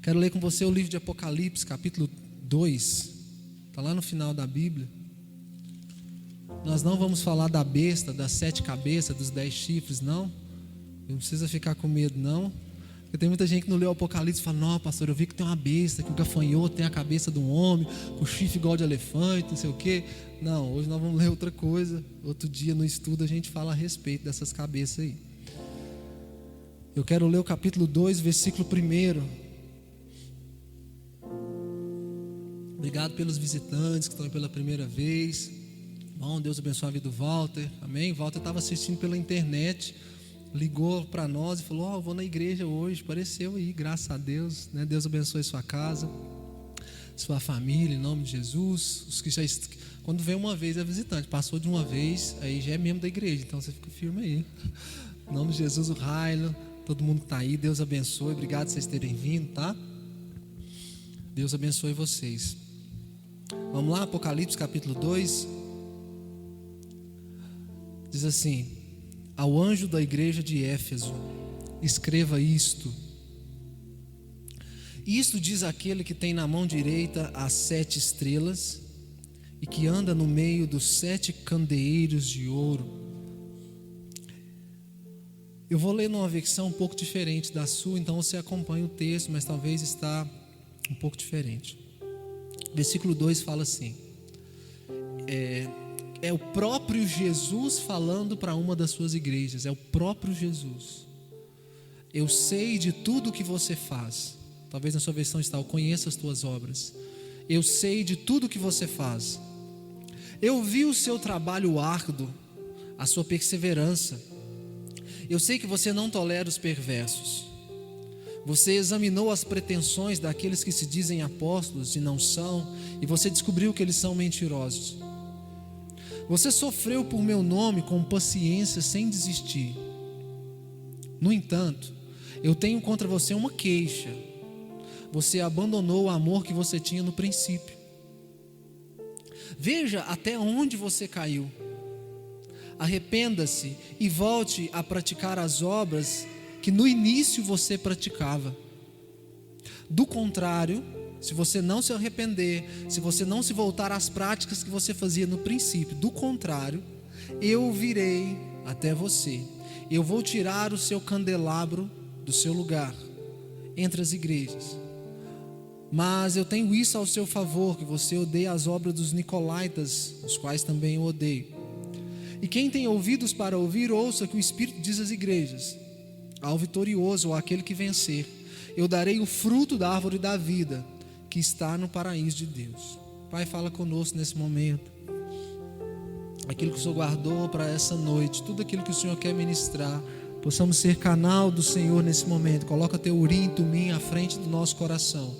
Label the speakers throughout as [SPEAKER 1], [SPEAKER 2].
[SPEAKER 1] Quero ler com você o livro de Apocalipse, capítulo 2. Está lá no final da Bíblia. Nós não vamos falar da besta, das 7 cabeças, dos 10 chifres, não. Não precisa ficar com medo, não. Porque tem muita gente que não leu o Apocalipse e fala: não, pastor, eu vi que tem uma besta, que o gafanhoto tem a cabeça de um homem, o chifre igual de elefante, não sei o quê. Não, hoje nós vamos ler outra coisa. Outro dia no estudo a gente fala a respeito dessas cabeças aí. Eu quero ler o capítulo 2, versículo 1. Obrigado pelos visitantes que estão aí pela primeira vez. Bom, Deus abençoe a vida do Walter. Amém? Walter estava assistindo pela internet, ligou para nós e falou: eu vou na igreja hoje. Apareceu aí, graças a Deus, né? Deus abençoe sua casa, sua família, em nome de Jesus. Os que já quando vem uma vez é visitante, passou de uma vez, aí já é membro da igreja. Então você fica firme aí. Em nome de Jesus, o Railo, todo mundo que está aí, Deus abençoe. Obrigado por vocês terem vindo, tá? Deus abençoe vocês. Vamos lá, Apocalipse capítulo 2. Diz assim: ao anjo da igreja de Éfeso, escreva isto. Isto diz aquele que tem na mão direita as 7 estrelas e que anda no meio dos 7 candeeiros de ouro. Eu vou ler numa versão um pouco diferente da sua, então você acompanha o texto, mas talvez está um pouco diferente. Versículo 2 fala assim: é o próprio Jesus falando para uma das suas igrejas. É o próprio Jesus. Eu sei de tudo que você faz. Talvez na sua versão está: eu conheço as tuas obras. Eu sei de tudo que você faz. Eu vi o seu trabalho árduo, a sua perseverança. Eu sei que você não tolera os perversos. Você examinou as pretensões daqueles que se dizem apóstolos e não são, e você descobriu que eles são mentirosos. Você sofreu por meu nome com paciência sem desistir. No entanto, eu tenho contra você uma queixa. Você abandonou o amor que você tinha no princípio. Veja até onde você caiu. Arrependa-se e volte a praticar as obras que no início você praticava. Do contrário, se você não se arrepender, se você não se voltar às práticas que você fazia no princípio, do contrário, eu virei até você. Eu vou tirar o seu candelabro do seu lugar entre as igrejas. Mas eu tenho isso ao seu favor, que você odeia as obras dos nicolaítas, os quais também eu odeio. E quem tem ouvidos para ouvir, ouça o que o Espírito diz às igrejas. Ao vitorioso, ou àquele que vencer, eu darei o fruto da árvore da vida, que está no paraíso de Deus. Pai, fala conosco nesse momento. Aquilo que o Senhor guardou para essa noite, tudo aquilo que o Senhor quer ministrar, possamos ser canal do Senhor nesse momento. Coloca teu urim e tumim à frente do nosso coração,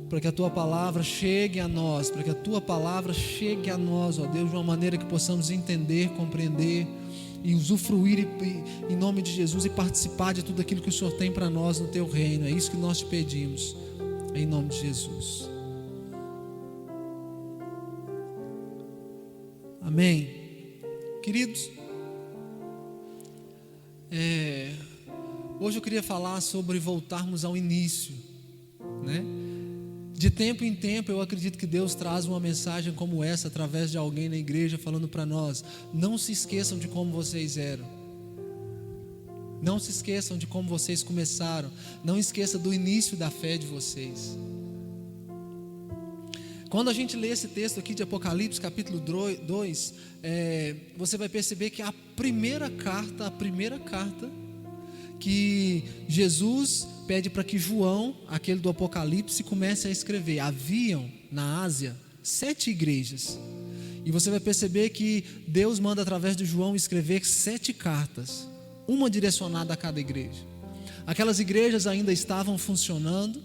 [SPEAKER 1] para que a tua palavra chegue a nós, para que a tua palavra chegue a nós, ó Deus, de uma maneira que possamos entender, compreender e usufruir em nome de Jesus e participar de tudo aquilo que o Senhor tem para nós no teu reino. É isso que nós te pedimos, em nome de Jesus. Amém. Queridos, hoje eu queria falar sobre voltarmos ao início, né? De tempo em tempo eu acredito que Deus traz uma mensagem como essa através de alguém na igreja falando para nós: não se esqueçam de como vocês eram, não se esqueçam de como vocês começaram, não esqueça do início da fé de vocês. Quando a gente lê esse texto aqui de Apocalipse capítulo 2, você vai perceber que a primeira carta que Jesus pede para que João, aquele do Apocalipse, comece a escrever. Haviam na Ásia 7 igrejas, e você vai perceber que Deus manda através de João escrever 7 cartas, uma direcionada a cada igreja. Aquelas igrejas ainda estavam funcionando.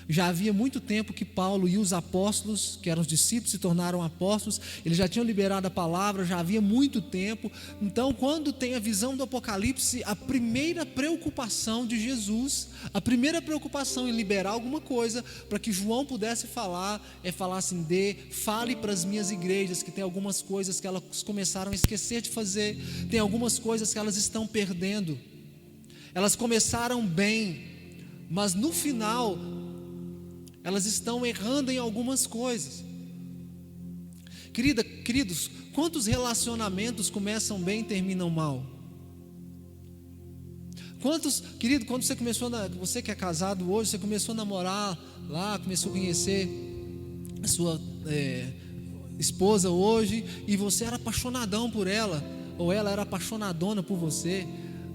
[SPEAKER 1] Já havia muito tempo que Paulo e os apóstolos, que eram os discípulos, se tornaram apóstolos. Eles já tinham liberado a palavra, já havia muito tempo. Então, quando tem a visão do Apocalipse, a primeira preocupação de Jesus, a primeira preocupação em liberar alguma coisa para que João pudesse falar, é falar assim: fale para as minhas igrejas que tem algumas coisas que elas começaram a esquecer de fazer, tem algumas coisas que elas estão perdendo. Elas começaram bem, mas no final elas estão errando em algumas coisas. Queridos, quantos relacionamentos começam bem e terminam mal? Quantos, querido, quando você que é casado hoje, você começou a namorar lá, começou a conhecer a sua esposa hoje, e você era apaixonadão por ela, ou ela era apaixonadona por você.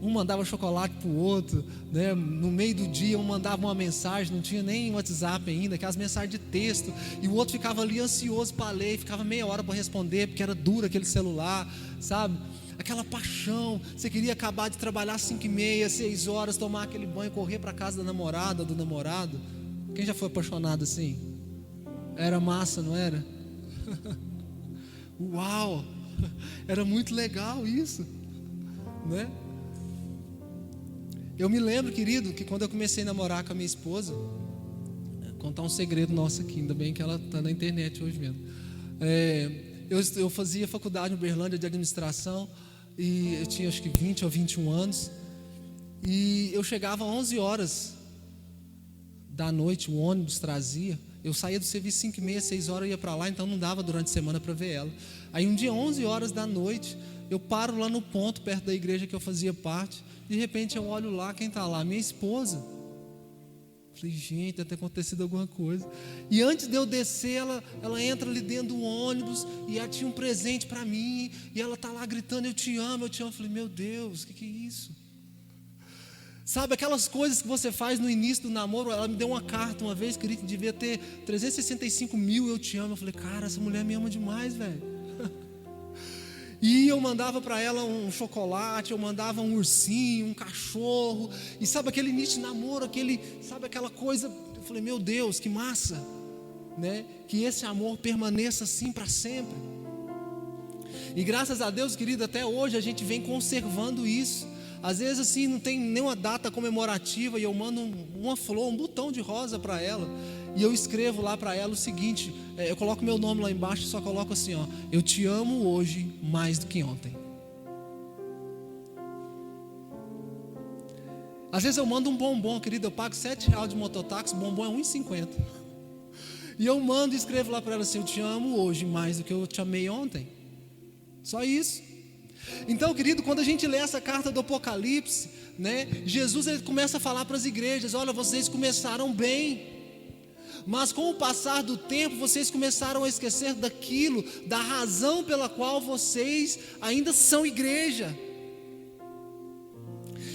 [SPEAKER 1] Um mandava chocolate para o outro, né? No meio do dia um mandava uma mensagem, não tinha nem WhatsApp ainda, aquelas mensagens de texto, e o outro ficava ali ansioso para ler, ficava meia hora para responder, porque era duro aquele celular, sabe? Aquela paixão, você queria acabar de trabalhar 5h30, 6 horas, tomar aquele banho, correr para a casa da namorada, do namorado. Quem já foi apaixonado assim? Era massa, não era? Uau, era muito legal isso, né? Eu me lembro, querido, que quando eu comecei a namorar com a minha esposa, vou contar um segredo nosso aqui, ainda bem que ela está na internet hoje mesmo. Eu fazia faculdade em Uberlândia de administração, e eu tinha acho que 20 ou 21 anos, e eu chegava às 11 horas da noite, o ônibus trazia, eu saía do serviço 5h30, 6 horas, eu ia para lá, então não dava durante a semana para ver ela. Aí um dia, 11 horas da noite, eu paro lá no ponto, perto da igreja que eu fazia parte. De repente eu olho lá, quem está lá? Minha esposa. Falei, gente, deve ter acontecido alguma coisa. E antes de eu descer, ela entra ali dentro do ônibus, e ela tinha um presente para mim, e ela está lá gritando, eu te amo, eu te amo. Eu falei, meu Deus, o que é isso? Sabe, aquelas coisas que você faz no início do namoro. Ela me deu uma carta uma vez, querida, que devia ter 365 mil, eu te amo. Eu falei, cara, essa mulher me ama demais, velho. E eu mandava para ela um chocolate, eu mandava um ursinho, um cachorro, e sabe aquele início de namoro, sabe aquela coisa. Eu falei, meu Deus, que massa, né? Que esse amor permaneça assim para sempre. E graças a Deus, querido, até hoje a gente vem conservando isso. Às vezes assim, não tem nenhuma data comemorativa, e eu mando uma flor, um botão de rosa para ela, e eu escrevo lá para ela o seguinte, eu coloco meu nome lá embaixo, só coloco assim, ó: eu te amo hoje mais do que ontem. Às vezes eu mando um bombom, querido, eu pago R$7 de mototáxi, o bombom é R$1,50, e eu mando e escrevo lá para ela assim: eu te amo hoje mais do que eu te amei ontem. Só isso. Então, querido, quando a gente lê essa carta do Apocalipse, né, Jesus ele começa a falar para as igrejas: olha, vocês começaram bem, mas com o passar do tempo vocês começaram a esquecer daquilo, da razão pela qual vocês ainda são igreja.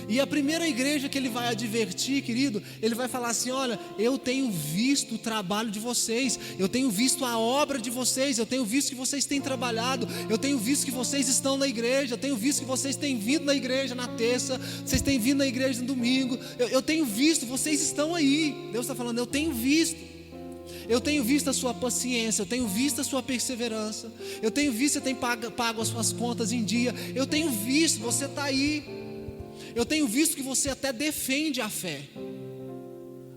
[SPEAKER 1] E a primeira igreja que ele vai advertir, querido, ele vai falar assim: olha, eu tenho visto o trabalho de vocês, eu tenho visto a obra de vocês, eu tenho visto que vocês têm trabalhado, eu tenho visto que vocês estão na igreja, eu tenho visto que vocês têm vindo na igreja na terça, vocês têm vindo na igreja no domingo, eu tenho visto, vocês estão aí. Deus está falando, eu tenho visto a sua paciência, eu tenho visto a sua perseverança, eu tenho visto que você tem pago as suas contas em dia, eu tenho visto, você está aí. Eu tenho visto que você até defende a fé.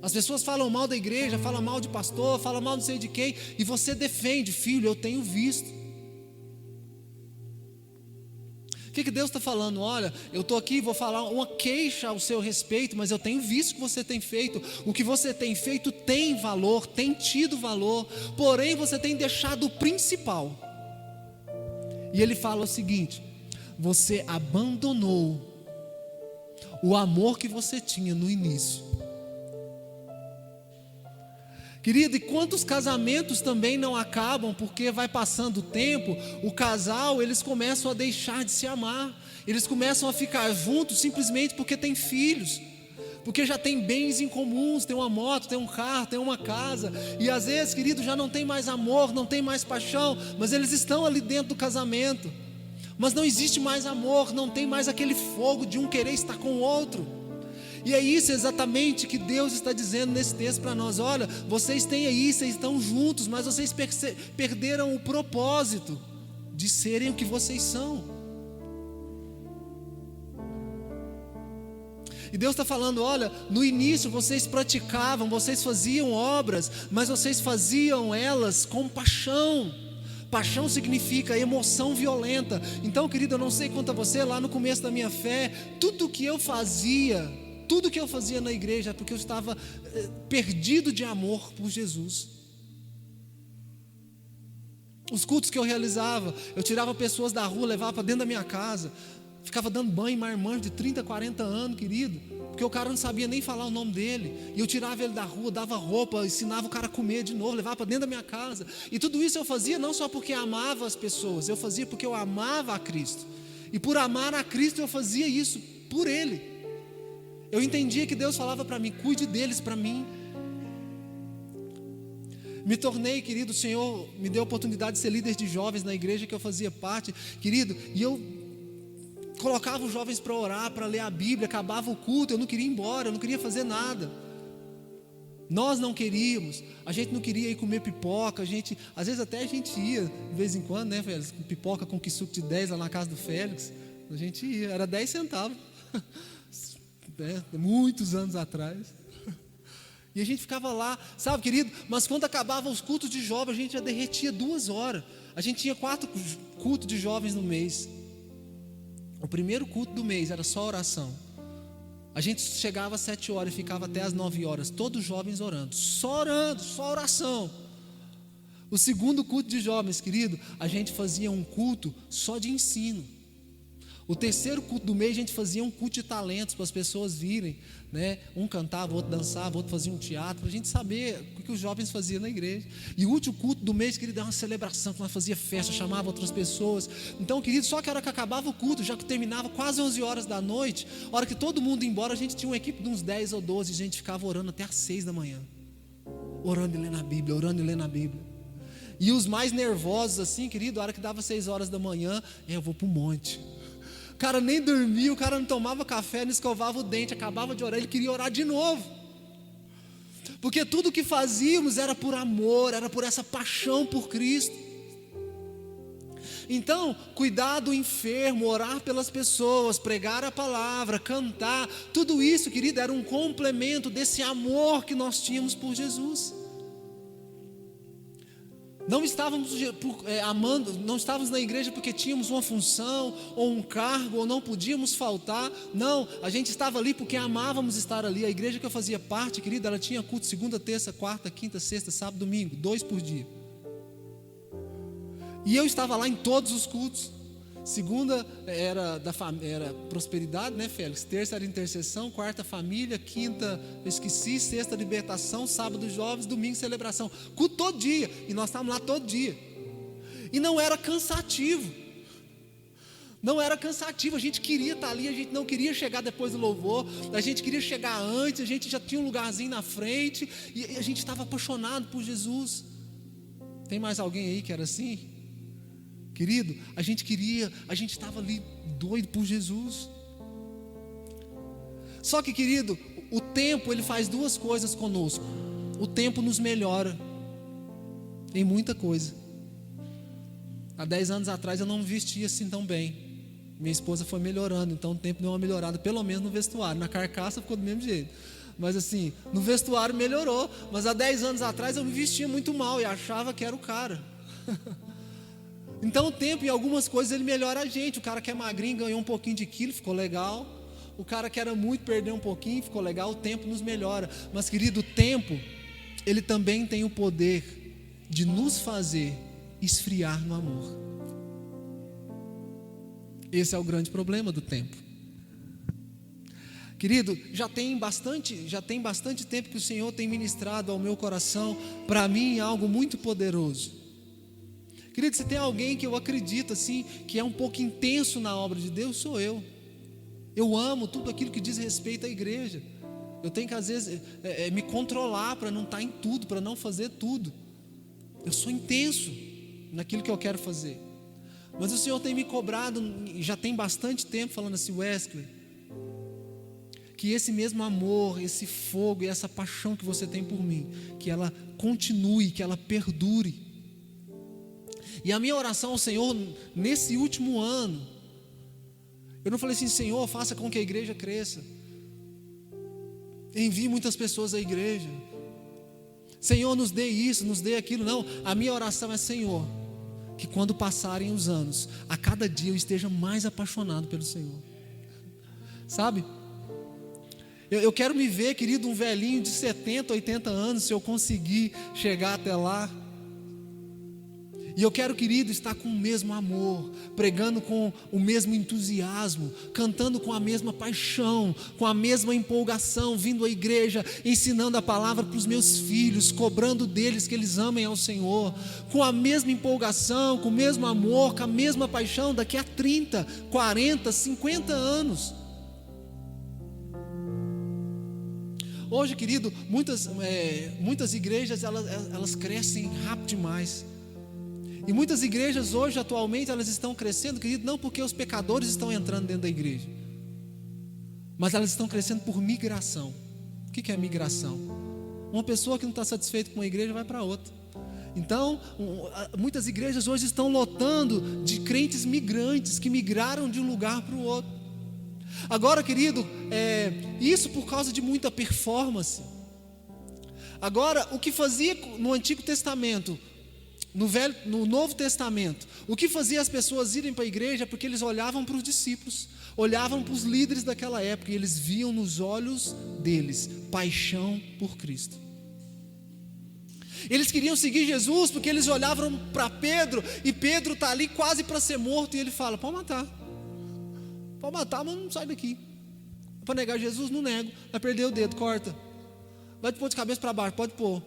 [SPEAKER 1] As pessoas falam mal da igreja, falam mal de pastor, falam mal não sei de quem, e você defende. Filho, eu tenho visto. O que Deus está falando? Olha, eu estou aqui, vou falar uma queixa ao seu respeito, mas eu tenho visto o que você tem feito. O que você tem feito tem valor, tem tido valor, porém você tem deixado o principal. E ele fala o seguinte: você abandonou o amor que você tinha no início. Querido, e quantos casamentos também não acabam porque vai passando o tempo, o casal, eles começam a deixar de se amar, eles começam a ficar juntos simplesmente porque tem filhos, porque já tem bens em comuns, tem uma moto, tem um carro, tem uma casa, e às vezes, querido, já não tem mais amor, não tem mais paixão, mas eles estão ali dentro do casamento. Mas não existe mais amor, não tem mais aquele fogo de um querer estar com o outro. E é isso exatamente que Deus está dizendo nesse texto para nós: olha, vocês têm aí, vocês estão juntos, mas vocês perderam o propósito de serem o que vocês são. E Deus está falando: olha, no início vocês praticavam, vocês faziam obras, mas vocês faziam elas com paixão. Paixão significa emoção violenta. Então, querido, eu não sei quanto a você, lá no começo da minha fé, tudo que eu fazia tudo que eu fazia na igreja é porque eu estava perdido de amor por Jesus. Os cultos que eu realizava, eu tirava pessoas da rua, levava para dentro da minha casa, ficava dando banho em marmanjo de 30, 40 anos, querido, porque o cara não sabia nem falar o nome dele, e eu tirava ele da rua, dava roupa, ensinava o cara a comer de novo, levava para dentro da minha casa, e tudo isso eu fazia não só porque amava as pessoas, eu fazia porque eu amava a Cristo, e por amar a Cristo eu fazia isso por Ele. Eu entendia que Deus falava para mim, cuide deles para mim. Me tornei, querido, o Senhor me deu a oportunidade de ser líder de jovens na igreja que eu fazia parte, querido, e eu colocava os jovens para orar, para ler a Bíblia, acabava o culto, eu não queria ir embora, eu não queria fazer nada. Nós não queríamos, a gente não queria ir comer pipoca, às vezes até a gente ia, de vez em quando, né, Félix, com pipoca com quisuco de 10 lá na casa do Félix, a gente ia, era 10 centavos, muitos anos atrás. E a gente ficava lá, sabe, querido, mas quando acabava os cultos de jovens, a gente já derretia 2 horas. A gente tinha 4 cultos de jovens no mês. O primeiro culto do mês era só oração. A gente chegava às 7 horas e ficava até às 9 horas, todos os jovens orando, só oração. O segundo culto de jovens, querido, a gente fazia um culto só de ensino. O terceiro culto do mês a gente fazia um culto de talentos para as pessoas virem, né? Um cantava, o outro dançava, o outro fazia um teatro, para a gente saber o que os jovens faziam na igreja. E o último culto do mês, querido, era uma celebração, que nós fazia festa, chamava outras pessoas. Então, querido, só que a hora que acabava o culto, já que terminava quase 11 horas da noite, a hora que todo mundo ia embora, a gente tinha uma equipe de uns 10 ou 12, a gente ficava orando até às 6 da manhã, orando e lendo a Bíblia, orando e lendo a Bíblia. E os mais nervosos assim, querido, a hora que dava 6 horas da manhã, eu vou para o monte. O cara nem dormia, o cara não tomava café, não escovava o dente, acabava de orar, ele queria orar de novo. Porque tudo que fazíamos era por amor, era por essa paixão por Cristo. Então, cuidar do enfermo, orar pelas pessoas, pregar a palavra, cantar, tudo isso, querido, era um complemento desse amor que nós tínhamos por Jesus. Não estávamos amando, não estávamos na igreja porque tínhamos uma função ou um cargo ou não podíamos faltar. Não, a gente estava ali porque amávamos estar ali. A igreja que eu fazia parte, querida, ela tinha culto segunda, terça, quarta, quinta, sexta, sábado, domingo, 2 por dia. E eu estava lá em todos os cultos. Segunda era prosperidade, né, Félix? Terça era intercessão, quarta família, quinta eu esqueci, sexta libertação, sábado jovens, domingo celebração. Culto todo dia, e nós estávamos lá todo dia. E não era cansativo. Não era cansativo, a gente queria estar ali, a gente não queria chegar depois do louvor, a gente queria chegar antes, a gente já tinha um lugarzinho na frente, e a gente estava apaixonado por Jesus. Tem mais alguém aí que era assim? Querido, a gente estava ali doido por Jesus. Só que, querido, o tempo ele faz 2 coisas conosco. O tempo nos melhora em muita coisa. Há 10 anos atrás eu não me vestia assim tão bem. Minha esposa foi melhorando, então o tempo deu uma melhorada, pelo menos no vestuário. Na carcaça ficou do mesmo jeito. Mas assim, no vestuário melhorou. Mas há 10 anos atrás eu me vestia muito mal e achava que era o cara. Então o tempo em algumas coisas ele melhora a gente. O cara que é magrinho ganhou um pouquinho de quilo, ficou legal. O cara que era muito perdeu um pouquinho, ficou legal. O tempo nos melhora. Mas, querido, o tempo ele também tem o poder de nos fazer esfriar no amor. Esse é o grande problema do tempo. Querido, já tem bastante tempo que o Senhor tem ministrado ao meu coração, para mim, algo muito poderoso. Querido, se tem alguém que eu acredito assim, que é um pouco intenso na obra de Deus, sou eu. Eu amo tudo aquilo que diz respeito à igreja. Eu tenho que às vezes me controlar para não estar em tudo, para não fazer tudo. Eu sou intenso naquilo que eu quero fazer. Mas o Senhor tem me cobrado, já tem bastante tempo, falando assim: Wesley, que esse mesmo amor, esse fogo e essa paixão que você tem por mim, que ela continue, que ela perdure. E a minha oração ao Senhor, nesse último ano, eu não falei assim: Senhor, faça com que a igreja cresça, envie muitas pessoas à igreja, Senhor, nos dê isso, nos dê aquilo. Não, a minha oração é: Senhor, que quando passarem os anos, a cada dia eu esteja mais apaixonado pelo Senhor. Sabe? Eu quero me ver, querido, um velhinho de 70, 80 anos, se eu conseguir chegar até lá. E eu quero, querido, estar com o mesmo amor, pregando com o mesmo entusiasmo, cantando com a mesma paixão, com a mesma empolgação, vindo à igreja, ensinando a palavra para os meus filhos, cobrando deles que eles amem ao Senhor, com a mesma empolgação, com o mesmo amor, com a mesma paixão, daqui a 30, 40, 50 anos. Hoje, querido, muitas igrejas, elas crescem rápido demais. E muitas igrejas hoje, atualmente, elas estão crescendo, querido, não porque os pecadores estão entrando dentro da igreja, mas elas estão crescendo por migração. O que é migração? Uma pessoa que não está satisfeita com uma igreja vai para outra. Então, muitas igrejas hoje estão lotando de crentes migrantes, que migraram de um lugar para o outro. Agora, querido, isso por causa de muita performance. Agora, o que fazia no Antigo Testamento, no Novo Testamento, o que fazia as pessoas irem para a igreja? Porque eles olhavam para os discípulos, olhavam para os líderes daquela época, e eles viam nos olhos deles paixão por Cristo. Eles queriam seguir Jesus porque eles olhavam para Pedro, e Pedro está ali quase para ser morto, e ele fala: pode matar, mas não sai daqui. Para negar Jesus, não nego. Vai perder o dedo, corta. Vai pôr de cabeça para baixo, pode pôr,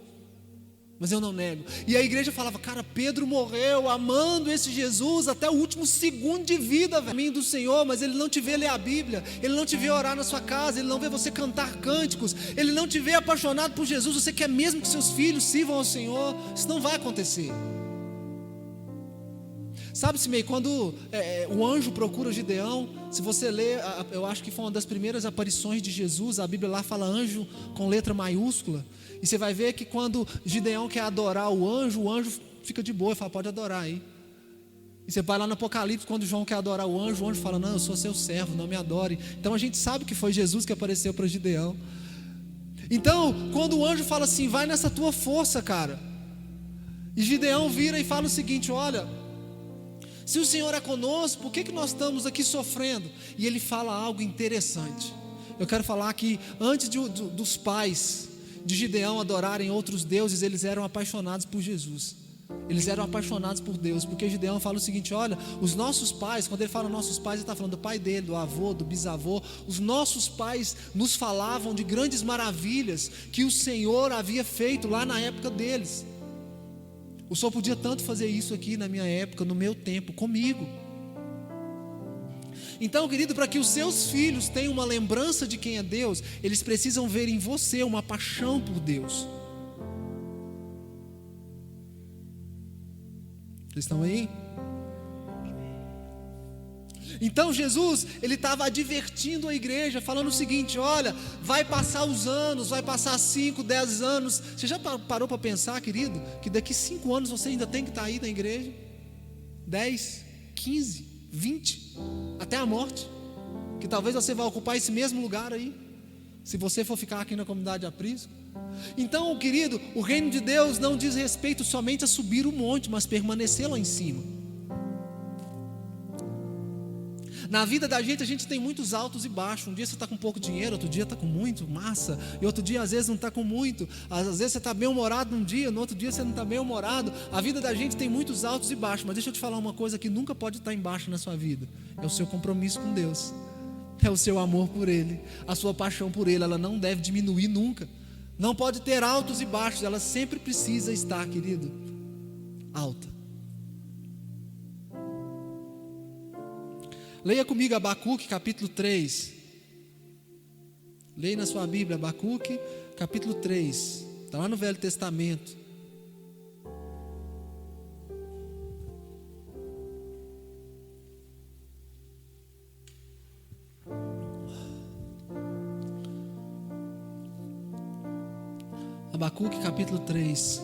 [SPEAKER 1] mas eu não nego. E a igreja falava: cara, Pedro morreu amando esse Jesus até o último segundo de vida, caminho do Senhor, mas ele não te vê ler a Bíblia, ele não te vê orar na sua casa, ele não vê você cantar cânticos, ele não te vê apaixonado por Jesus. Você quer mesmo que seus filhos sirvam ao Senhor? Isso não vai acontecer. Sabe, Simei, quando o anjo procura Gideão, se você ler, eu acho que foi uma das primeiras aparições de Jesus, a Bíblia lá fala anjo com letra maiúscula, e você vai ver que quando Gideão quer adorar o anjo fica de boa e fala: pode adorar aí. E você vai lá no Apocalipse, quando João quer adorar o anjo fala: não, eu sou seu servo, não me adore. Então a gente sabe que foi Jesus que apareceu para Gideão. Então, quando o anjo fala assim: vai nessa tua força, cara, e Gideão vira e fala o seguinte: olha, se o Senhor é conosco, por que nós estamos aqui sofrendo? E ele fala algo interessante. Eu quero falar que antes dos pais de Gideão adorarem outros deuses, eles eram apaixonados por Jesus. Eles eram apaixonados por Deus, porque Gideão fala o seguinte: olha, os nossos pais, quando ele fala nossos pais, ele está falando do pai dele, do avô, do bisavô. Os nossos pais nos falavam de grandes maravilhas que o Senhor havia feito lá na época deles. O Senhor podia tanto fazer isso aqui na minha época, no meu tempo, comigo. Então, querido, para que os seus filhos tenham uma lembrança de quem é Deus, eles precisam ver em você uma paixão por Deus. Vocês estão aí? Então Jesus, ele estava advertindo a igreja, falando o seguinte: olha, vai passar os anos, vai passar 5, 10 anos. Você já parou para pensar, querido, que daqui 5 anos você ainda tem que estar aí na igreja? 10, 15, 20, até a morte. Que talvez você vá ocupar esse mesmo lugar aí, se você for ficar aqui na comunidade de Aprisco. Então, querido, o reino de Deus não diz respeito somente a subir o monte, mas permanecer lá em cima. Na vida da gente, a gente tem muitos altos e baixos. Um dia você está com pouco dinheiro, outro dia está com muito, massa. E outro dia às vezes não está com muito. Às vezes você está bem-humorado num dia, no outro dia você não está bem-humorado. A vida da gente tem muitos altos e baixos. Mas deixa eu te falar uma coisa que nunca pode estar embaixo na sua vida: é o seu compromisso com Deus, é o seu amor por Ele, a sua paixão por Ele. Ela não deve diminuir nunca. Não pode ter altos e baixos. Ela sempre precisa estar, querido, alta. Leia comigo Abacuque capítulo 3. Leia na sua Bíblia Abacuque capítulo 3. Está lá no Velho Testamento. Abacuque capítulo 3.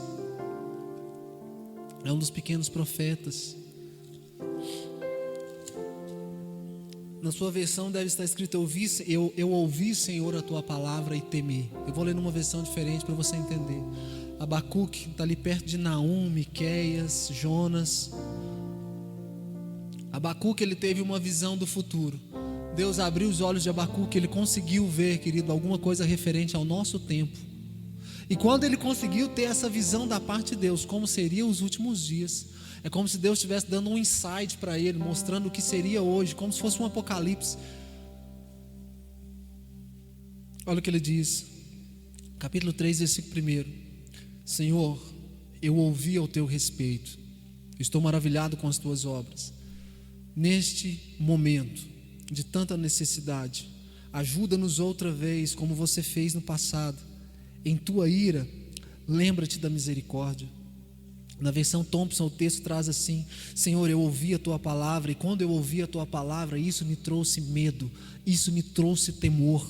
[SPEAKER 1] É um dos pequenos profetas. Na sua versão deve estar escrito: eu ouvi, Senhor, a tua palavra e temi. Eu vou ler numa versão diferente para você entender. Abacuque está ali perto de Naum, Miqueias, Jonas. Abacuque, ele teve uma visão do futuro. Deus abriu os olhos de Abacuque, ele conseguiu ver, querido, alguma coisa referente ao nosso tempo. E quando ele conseguiu ter essa visão da parte de Deus, como seriam os últimos dias, é como se Deus estivesse dando um insight para ele, mostrando o que seria hoje, como se fosse um apocalipse. Olha o que ele diz, capítulo 3, versículo 1: Senhor, eu ouvi ao teu respeito, estou maravilhado com as tuas obras. Neste momento de tanta necessidade, ajuda-nos outra vez, como você fez no passado. Em tua ira, lembra-te da misericórdia. Na versão Thompson, o texto traz assim: Senhor, eu ouvi a tua palavra, e quando eu ouvi a tua palavra, isso me trouxe medo, isso me trouxe temor.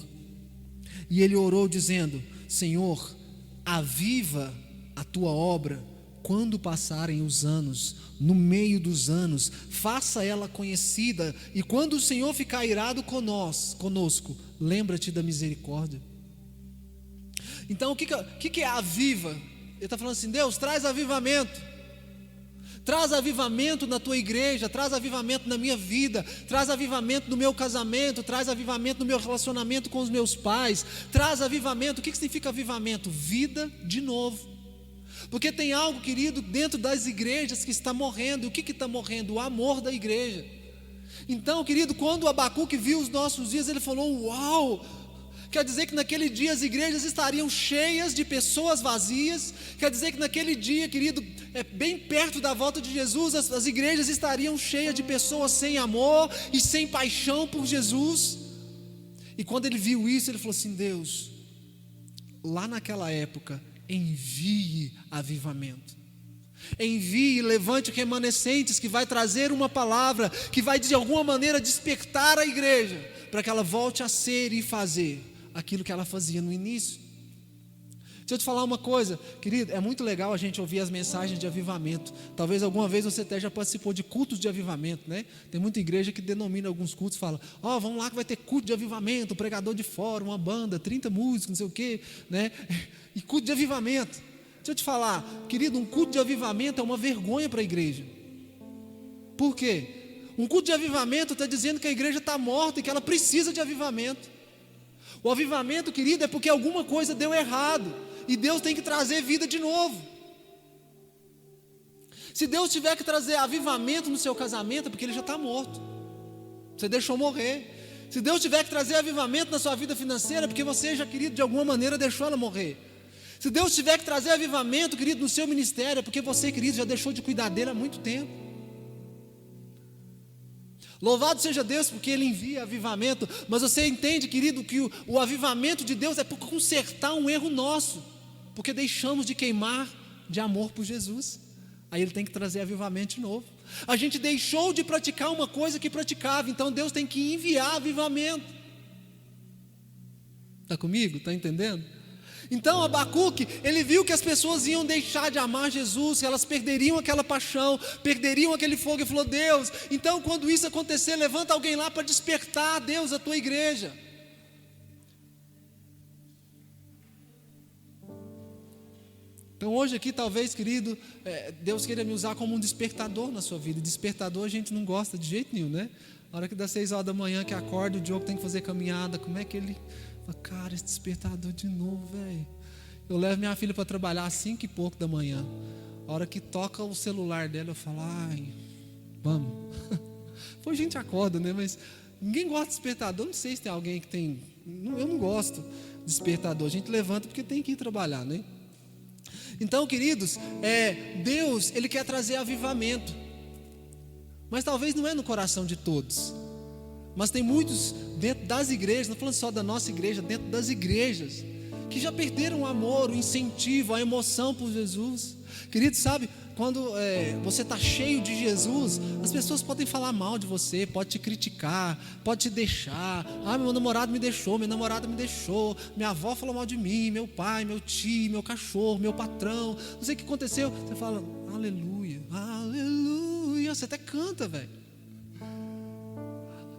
[SPEAKER 1] E ele orou dizendo: Senhor, aviva a tua obra quando passarem os anos, no meio dos anos, faça ela conhecida, e quando o Senhor ficar irado conosco, lembra-te da misericórdia. Então o que é aviva? Ele está falando assim: Deus, traz avivamento, traz avivamento na tua igreja, traz avivamento na minha vida, traz avivamento no meu casamento, traz avivamento no meu relacionamento com os meus pais, traz avivamento. O que significa avivamento? Vida de novo. Porque tem algo, querido, dentro das igrejas que está morrendo. E o que está morrendo? O amor da igreja. Então, querido, quando o Abacuque viu os nossos dias, ele falou: uau! Quer dizer que naquele dia as igrejas estariam cheias de pessoas vazias. Quer dizer que naquele dia, querido, bem perto da volta de Jesus, as igrejas estariam cheias de pessoas sem amor e sem paixão por Jesus. E quando ele viu isso, ele falou assim: Deus, lá naquela época, envie avivamento, envie, levante remanescentes, que vai trazer uma palavra, que vai de alguma maneira despertar a igreja, para que ela volte a ser e fazer aquilo que ela fazia no início. Deixa eu te falar uma coisa, querido, é muito legal a gente ouvir as mensagens de avivamento. Talvez alguma vez você até já participou de cultos de avivamento, né? Tem muita igreja que denomina alguns cultos, fala: vamos lá que vai ter culto de avivamento, pregador de fora, uma banda, 30 músicos, não sei o quê, né? E culto de avivamento. Deixa eu te falar, querido, um culto de avivamento é uma vergonha para a igreja. Por quê? Um culto de avivamento está dizendo que a igreja está morta e que ela precisa de avivamento. O avivamento, querido, é porque alguma coisa deu errado e Deus tem que trazer vida de novo. Se Deus tiver que trazer avivamento no seu casamento, é porque ele já está morto, você deixou morrer. Se Deus tiver que trazer avivamento na sua vida financeira, é porque você já, querido, de alguma maneira deixou ela morrer. Se Deus tiver que trazer avivamento, querido, no seu ministério, é porque você, querido, já deixou de cuidar dele há muito tempo. Louvado seja Deus porque Ele envia avivamento. Mas você entende, querido, que o avivamento de Deus é por consertar um erro nosso, porque deixamos de queimar de amor por Jesus. Aí Ele tem que trazer avivamento de novo. A gente deixou de praticar uma coisa que praticava, então Deus tem que enviar avivamento. Está comigo? Está entendendo? Então Abacuque, ele viu que as pessoas iam deixar de amar Jesus, que elas perderiam aquela paixão, perderiam aquele fogo, e falou: Deus, então quando isso acontecer, levanta alguém lá para despertar, Deus, a tua igreja. Então hoje aqui talvez, querido, Deus queira me usar como um despertador na sua vida. Despertador a gente não gosta de jeito nenhum, né? Na hora que dá 6 horas da manhã que acorda, o Diogo tem que fazer caminhada, como é que ele... Cara, esse despertador de novo, velho. Eu levo minha filha para trabalhar às 5 e pouco da manhã. A hora que toca o celular dela, eu falo: ai, vamos. Pô, a gente acorda, né? Mas ninguém gosta de despertador. Não sei se tem alguém que tem. Eu não gosto de despertador. A gente levanta porque tem que ir trabalhar, né? Então, queridos, Deus, Ele quer trazer avivamento. Mas talvez não é no coração de todos. Mas tem muitos dentro das igrejas, não falando só da nossa igreja, dentro das igrejas, que já perderam o amor, o incentivo, a emoção por Jesus. Querido, sabe, quando você está cheio de Jesus, as pessoas podem falar mal de você, pode te criticar, pode te deixar. Meu namorado me deixou, minha namorada me deixou, minha avó falou mal de mim, meu pai, meu tio, meu cachorro, meu patrão, não sei o que aconteceu. Você fala: aleluia, aleluia, você até canta, velho.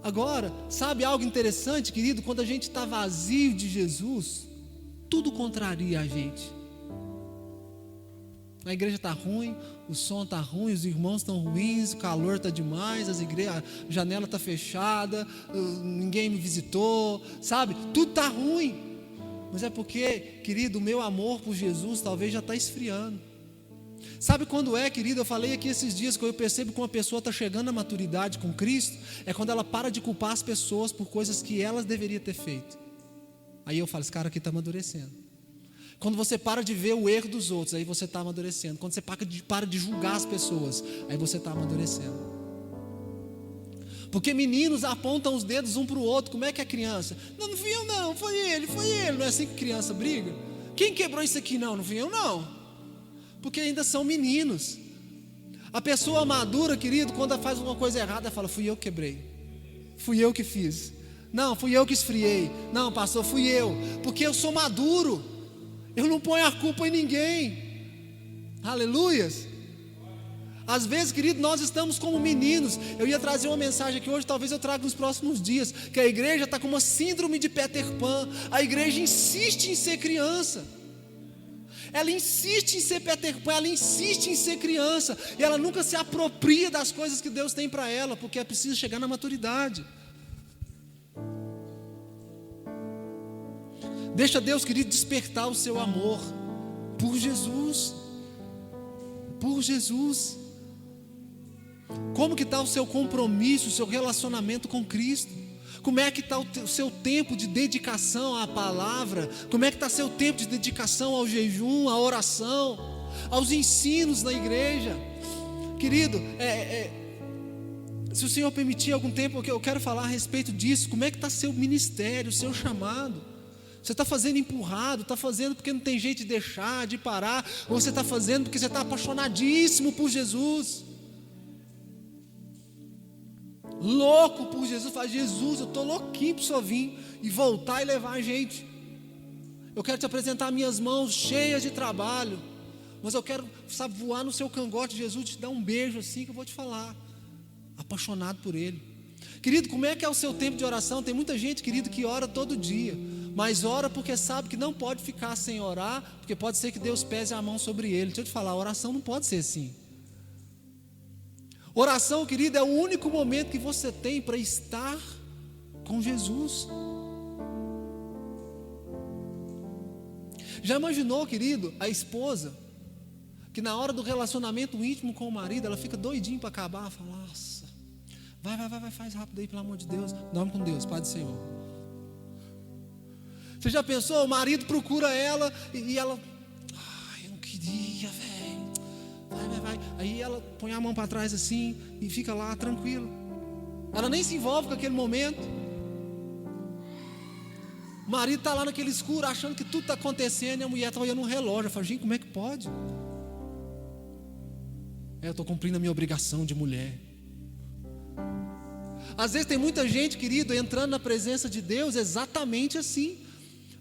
[SPEAKER 1] Agora, sabe algo interessante, querido? Quando a gente está vazio de Jesus, tudo contraria a gente. A igreja está ruim, o som está ruim, os irmãos estão ruins, o calor está demais, a janela está fechada, ninguém me visitou, sabe? Tudo está ruim. Mas é porque, querido, o meu amor por Jesus talvez já está esfriando. Sabe quando é, querido? Eu falei aqui esses dias que eu percebo que uma pessoa está chegando à maturidade com Cristo, é quando ela para de culpar as pessoas por coisas que elas deveriam ter feito. Aí eu falo, esse cara aqui está amadurecendo. Quando você para de ver o erro dos outros, aí você está amadurecendo. Quando você para de julgar as pessoas, aí você está amadurecendo. Porque meninos apontam os dedos um para o outro. Como é que é criança? Não, não fui eu não, foi ele. Não é assim que criança briga? Quem quebrou isso aqui? Não fui eu não. Porque ainda são meninos. A pessoa madura, querido, quando ela faz uma coisa errada, ela fala, fui eu que quebrei, fui eu que fiz, não, fui eu que esfriei, não, pastor, fui eu, porque eu sou maduro. Eu não ponho a culpa em ninguém. Aleluias. Às vezes, querido, nós estamos como meninos. Eu ia trazer uma mensagem aqui hoje, talvez eu traga nos próximos dias, que a igreja está com uma síndrome de Peter Pan. A igreja insiste em ser criança. Ela insiste em ser Peter Pan, ela insiste em ser criança. E ela nunca se apropria das coisas que Deus tem para ela, porque é preciso chegar na maturidade. Deixa Deus, querido, despertar o seu amor por Jesus. Por Jesus. Como que está o seu compromisso, o seu relacionamento com Cristo? Como é que está o seu tempo de dedicação à palavra? Como é que está o seu tempo de dedicação ao jejum, à oração, aos ensinos na igreja? Querido, se o Senhor permitir algum tempo, eu quero falar a respeito disso. Como é que está seu ministério, o seu chamado? Você está fazendo empurrado, está fazendo porque não tem jeito de deixar, de parar, ou você está fazendo porque você está apaixonadíssimo por Jesus, louco por Jesus? Fala, Jesus, eu estou louquinho para o Senhor vir e voltar e levar a gente. Eu quero te apresentar minhas mãos cheias de trabalho, mas eu quero, sabe, voar no seu cangote, Jesus, te dar um beijo assim que eu vou te falar, apaixonado por Ele. Querido, como é que é o seu tempo de oração? Tem muita gente, querido, que ora todo dia, mas ora porque sabe que não pode ficar sem orar, porque pode ser que Deus pese a mão sobre ele. Deixa eu te falar, a oração não pode ser assim. Oração, querido, é o único momento que você tem para estar com Jesus. Já imaginou, querido, a esposa, que na hora do relacionamento íntimo com o marido, ela fica doidinha para acabar, fala, nossa, vai, faz rápido aí, pelo amor de Deus, dorme com Deus, Pai do Senhor. Você já pensou? O marido procura ela e ela, eu não queria, velho, vai. Aí ela põe a mão para trás assim e fica lá tranquilo. Ela nem se envolve com aquele momento. O marido está lá naquele escuro achando que tudo está acontecendo e a mulher está olhando um relógio. Eu falo, gente, como é que pode? Eu estou cumprindo a minha obrigação de mulher. Às vezes tem muita gente, querido, entrando na presença de Deus exatamente assim.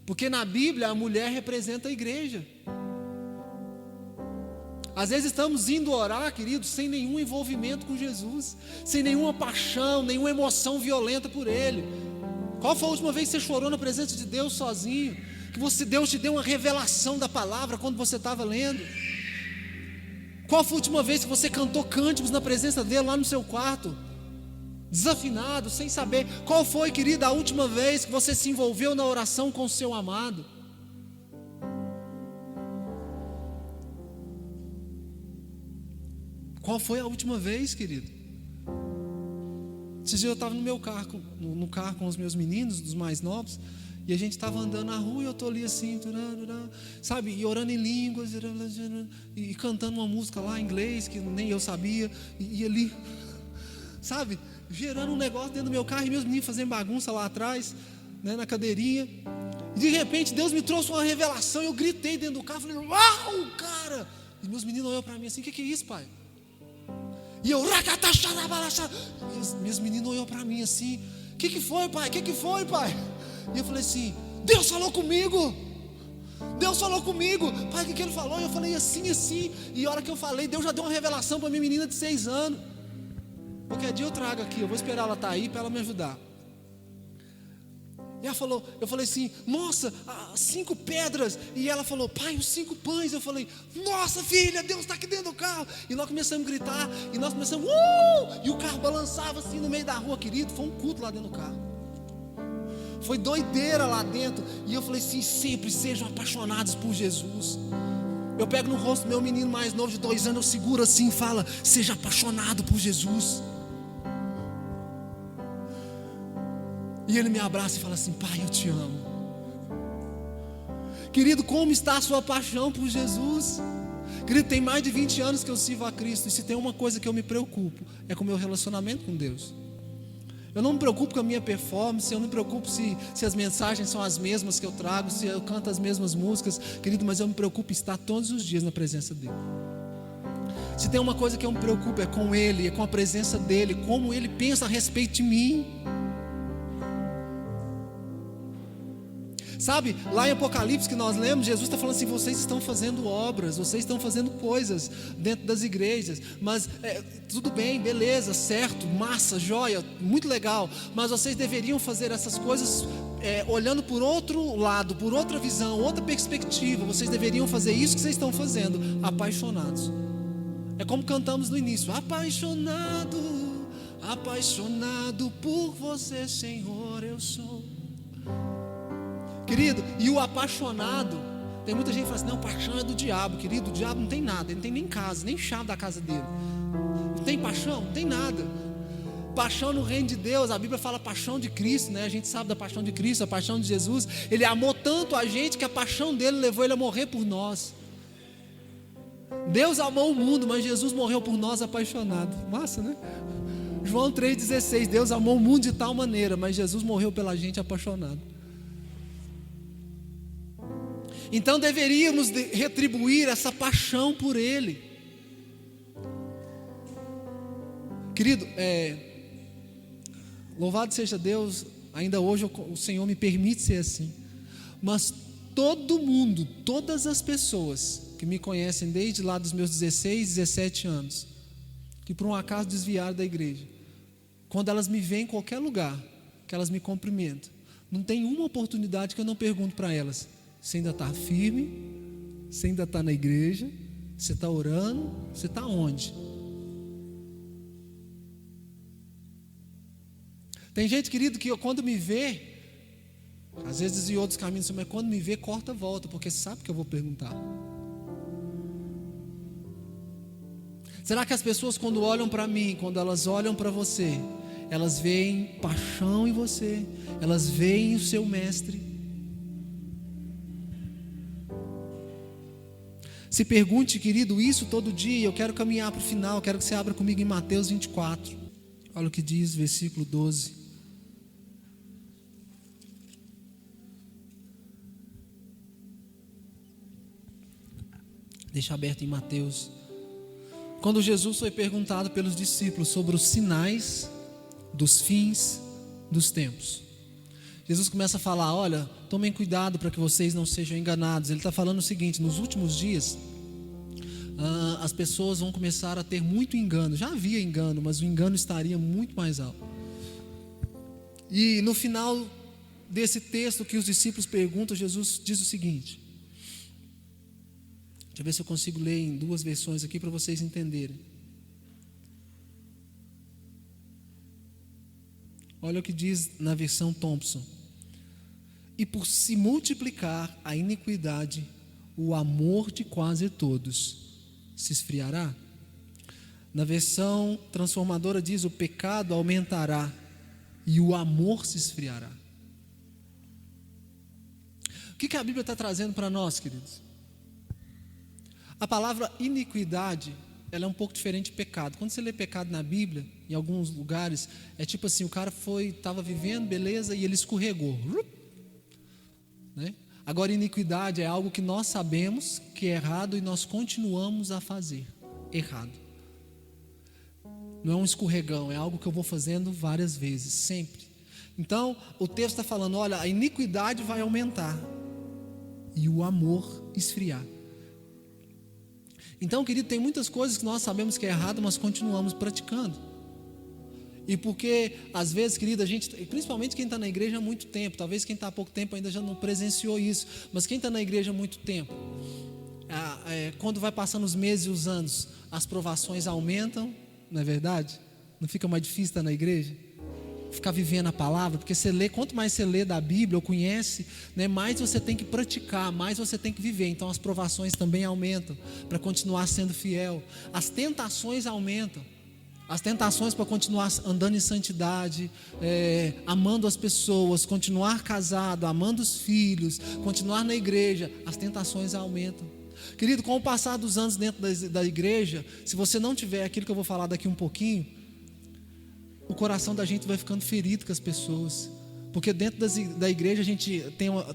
[SPEAKER 1] Porque na Bíblia a mulher representa a igreja. Às vezes estamos indo orar, queridos, sem nenhum envolvimento com Jesus, sem nenhuma paixão, nenhuma emoção violenta por Ele. Qual foi a última vez que você chorou na presença de Deus sozinho? Que Deus te deu uma revelação da palavra quando você estava lendo? Qual foi a última vez que você cantou cânticos na presença dEle lá no seu quarto? Desafinado, sem saber. Qual foi, querida, a última vez que você se envolveu na oração com o seu amado? Qual foi a última vez, querido? Esses dias eu estava no meu carro, no carro com os meus meninos, dos mais novos, e a gente estava andando na rua e eu estou ali assim, sabe, e orando em línguas, e cantando uma música lá em inglês, que nem eu sabia, e ali, sabe, gerando um negócio dentro do meu carro, e meus meninos fazendo bagunça lá atrás, né, na cadeirinha, e de repente Deus me trouxe uma revelação, eu gritei dentro do carro, falei, uau, cara, e meus meninos olham para mim assim, o que é isso, pai? E eu, e meus meninos olham para mim assim, o que foi, pai? O que foi, pai? E eu falei assim, Deus falou comigo, pai, o que ele falou? E eu falei assim, e a hora que eu falei, Deus já deu uma revelação para minha menina de 6 anos, qualquer dia eu trago aqui, eu vou esperar ela estar aí para ela me ajudar. E eu falei assim, nossa, 5 pedras. E ela falou, pai, os 5 pães. Eu falei, nossa filha, Deus está aqui dentro do carro. E nós começamos a gritar, e nós começamos, e o carro balançava assim no meio da rua, querido. Foi um culto lá dentro do carro. Foi doideira lá dentro. E eu falei assim, sempre sejam apaixonados por Jesus. Eu pego no rosto do meu menino mais novo de 2 anos, eu seguro assim e falo, seja apaixonado por Jesus. E ele me abraça e fala assim, pai, eu te amo. Querido, como está a sua paixão por Jesus? Querido, tem mais de 20 anos que eu sirvo a Cristo. E se tem uma coisa que eu me preocupo, é com o meu relacionamento com Deus. Eu não me preocupo com a minha performance, eu não me preocupo se as mensagens são as mesmas que eu trago, se eu canto as mesmas músicas, querido, mas eu me preocupo em estar todos os dias na presença dEle. Se tem uma coisa que eu me preocupo, é com Ele, é com a presença dEle, como Ele pensa a respeito de mim. Sabe, lá em Apocalipse que nós lemos, Jesus está falando assim, vocês estão fazendo obras, vocês estão fazendo coisas dentro das igrejas, mas tudo bem, beleza, certo, massa, joia, muito legal, mas vocês deveriam fazer essas coisas olhando por outro lado, por outra visão, outra perspectiva. Vocês deveriam fazer isso que vocês estão fazendo, apaixonados. É como cantamos no início, apaixonado, apaixonado por você, Senhor, eu sou. Querido, e o apaixonado, tem muita gente que fala assim, não, paixão é do diabo. Querido, o diabo não tem nada, ele não tem nem casa, nem chave da casa dele. Não tem paixão? Não tem nada. Paixão no reino de Deus, a Bíblia fala paixão de Cristo, né? A gente sabe da paixão de Cristo, a paixão de Jesus. Ele amou tanto a gente que a paixão dele levou ele a morrer por nós. Deus amou o mundo, mas Jesus morreu por nós apaixonado. Massa, né? João 3,16, Deus amou o mundo de tal maneira, mas Jesus morreu pela gente apaixonado. Então deveríamos retribuir essa paixão por Ele. Querido, louvado seja Deus, ainda hoje o Senhor me permite ser assim. Mas todo mundo, todas as pessoas que me conhecem desde lá dos meus 16, 17 anos, que por um acaso desviaram da igreja, quando elas me veem em qualquer lugar, que elas me cumprimentam, não tem uma oportunidade que eu não pergunto para elas, você ainda está firme? Você ainda está na igreja? Você está orando? Você está onde? Tem gente, querido, que quando me vê, às vezes desviou dos caminhos, mas quando me vê, corta a volta, porque sabe que eu vou perguntar. Será que as pessoas, quando olham para mim, quando elas olham para você, elas veem paixão em você, elas veem o seu mestre? Se pergunte, querido, isso todo dia. Eu quero caminhar para o final, eu quero que você abra comigo em Mateus 24. Olha o que diz, versículo 12. Deixa aberto em Mateus. Quando Jesus foi perguntado pelos discípulos sobre os sinais dos fins dos tempos, Jesus começa a falar, olha, tomem cuidado para que vocês não sejam enganados. Ele está falando o seguinte, nos últimos dias, as pessoas vão começar a ter muito engano. Já havia engano, mas o engano estaria muito mais alto. E no final desse texto que os discípulos perguntam, Jesus diz o seguinte, deixa eu ver se eu consigo ler em 2 versões aqui para vocês entenderem. Olha o que diz na versão Thompson. E por se multiplicar a iniquidade, o amor de quase todos se esfriará. Na versão transformadora diz, o pecado aumentará e o amor se esfriará. O que a Bíblia está trazendo para nós, queridos? A palavra iniquidade, ela é um pouco diferente de pecado. Quando você lê pecado na Bíblia, em alguns lugares, é tipo assim, o cara estava vivendo, beleza, e ele escorregou, né? Agora iniquidade é algo que nós sabemos que é errado e nós continuamos a fazer errado. Não é um escorregão, é algo que eu vou fazendo várias vezes, sempre. Então o texto está falando, olha, a iniquidade vai aumentar e o amor esfriar. Então, querido, tem muitas coisas que nós sabemos que é errado, mas continuamos praticando. E porque, às vezes, querido, a gente, principalmente quem está na igreja há muito tempo, talvez quem está há pouco tempo ainda já não presenciou isso, mas quem está na igreja há muito tempo, quando vai passando os meses e os anos, as provações aumentam, não é verdade? Não fica mais difícil estar na igreja? Ficar vivendo a palavra, porque você lê, quanto mais você lê da Bíblia ou conhece, né, mais você tem que praticar, mais você tem que viver. Então as provações também aumentam para continuar sendo fiel. As tentações aumentam. As tentações para continuar andando em santidade, amando as pessoas, continuar casado, amando os filhos, continuar na igreja, as tentações aumentam. Querido, com o passar dos anos dentro da igreja, se você não tiver aquilo que eu vou falar daqui um pouquinho, o coração da gente vai ficando ferido com as pessoas. Porque dentro da igreja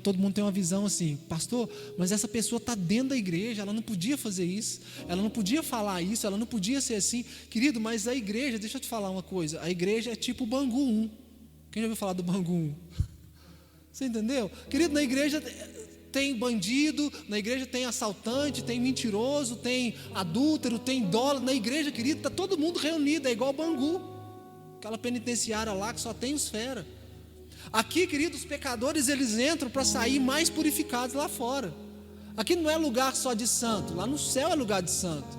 [SPEAKER 1] todo mundo tem uma visão assim: pastor, mas essa pessoa está dentro da igreja, ela não podia fazer isso, ela não podia falar isso, ela não podia ser assim. Querido, mas a igreja, deixa eu te falar uma coisa, a igreja é tipo o Bangu 1. Quem já ouviu falar do Bangu 1? Você entendeu? Querido, na igreja tem bandido, na igreja tem assaltante, tem mentiroso, tem adúltero, tem idólatra. Na igreja, querido, está todo mundo reunido, é igual o Bangu, aquela penitenciária lá que só tem os fera. Aqui, queridos, os pecadores, eles entram para sair mais purificados lá fora. Aqui não é lugar só de santo, lá no céu é lugar de santo.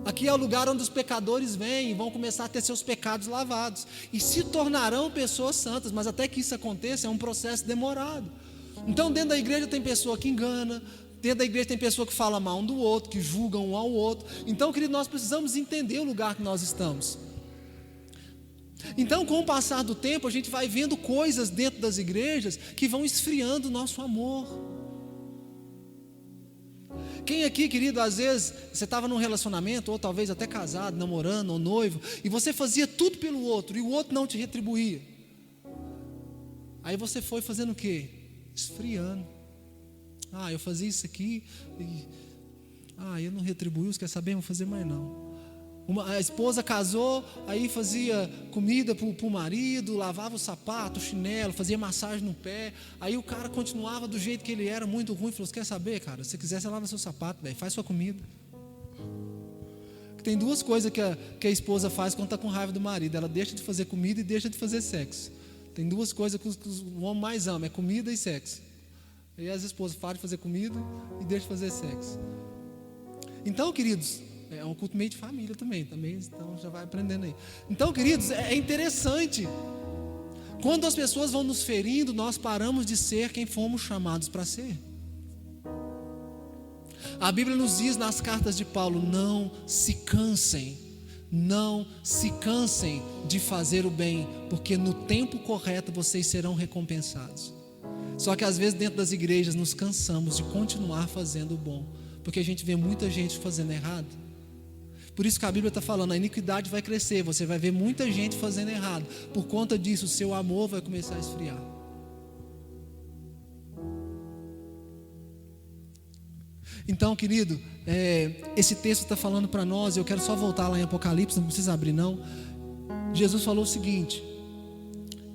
[SPEAKER 1] Aqui é o lugar onde os pecadores vêm e vão começar a ter seus pecados lavados e se tornarão pessoas santas, mas até que isso aconteça é um processo demorado. Então dentro da igreja tem pessoa que engana, dentro da igreja tem pessoa que fala mal um do outro, que julga um ao outro. Então, querido, nós precisamos entender o lugar que nós estamos. Então, com o passar do tempo, a gente vai vendo coisas dentro das igrejas que vão esfriando o nosso amor. Quem aqui, querido, às vezes você estava num relacionamento, ou talvez até casado, namorando, ou noivo, e você fazia tudo pelo outro, e o outro não te retribuía. Aí você foi fazendo o quê? Esfriando. Eu fazia isso aqui, eu não retribuí, você quer saber? Não vou fazer mais não. A esposa casou, aí fazia comida para o marido, lavava o sapato, o chinelo, fazia massagem no pé. Aí o cara continuava do jeito que ele era, muito ruim. Falou: você quer saber, cara? Se quiser, você lava seu sapato, véio, faz sua comida. Tem duas coisas que a esposa faz quando está com raiva do marido: ela deixa de fazer comida e deixa de fazer sexo. Tem duas coisas que o homem mais ama: é comida e sexo. Aí as esposas param de fazer comida e deixam de fazer sexo. Então, queridos, é um culto meio de família também, então já vai aprendendo aí. Então, queridos, é interessante. Quando as pessoas vão nos ferindo, nós paramos de ser quem fomos chamados para ser. A Bíblia nos diz nas cartas de Paulo: não se cansem de fazer o bem, porque no tempo correto vocês serão recompensados. Só que às vezes dentro das igrejas nos cansamos de continuar fazendo o bom, porque a gente vê muita gente fazendo errado. Por isso que a Bíblia está falando: a iniquidade vai crescer, você vai ver muita gente fazendo errado. Por conta disso, o seu amor vai começar a esfriar. Então, querido, esse texto está falando para nós. Eu quero só voltar lá em Apocalipse, não precisa abrir não. Jesus falou o seguinte: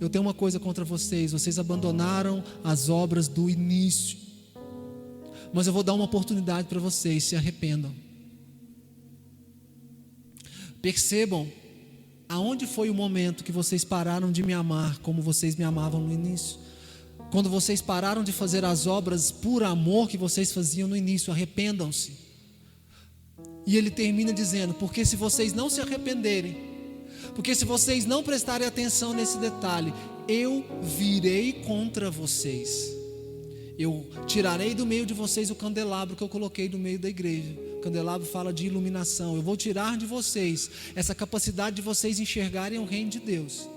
[SPEAKER 1] eu tenho uma coisa contra vocês, vocês abandonaram as obras do início, mas eu vou dar uma oportunidade para vocês, se arrependam. Percebam aonde foi o momento que vocês pararam de me amar como vocês me amavam no início. Quando vocês pararam de fazer as obras por amor que vocês faziam no início. Arrependam-se. E ele termina dizendo: porque se vocês não se arrependerem, porque se vocês não prestarem atenção nesse detalhe, eu virei contra vocês. Eu tirarei do meio de vocês o candelabro que eu coloquei no meio da igreja. O candelabro fala de iluminação. Eu vou tirar de vocês essa capacidade de vocês enxergarem o reino de Deus.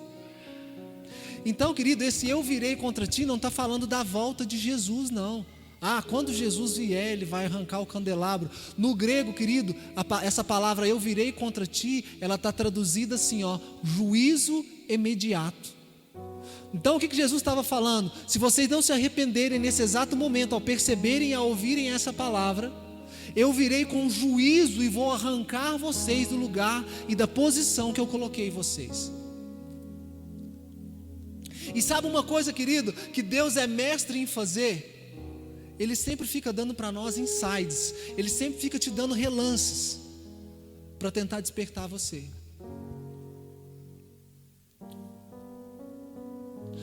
[SPEAKER 1] Então, querido, esse eu virei contra ti não está falando da volta de Jesus, não. Quando Jesus vier, ele vai arrancar o candelabro. No grego, querido, essa palavra eu virei contra ti, ela está traduzida assim, juízo imediato. Então o que Jesus estava falando? Se vocês não se arrependerem nesse exato momento, ao perceberem e ao ouvirem essa palavra, eu virei com juízo e vou arrancar vocês do lugar e da posição que eu coloquei vocês. E sabe uma coisa, querido, que Deus é mestre em fazer? Ele sempre fica dando para nós insights, Ele sempre fica te dando relances para tentar despertar você.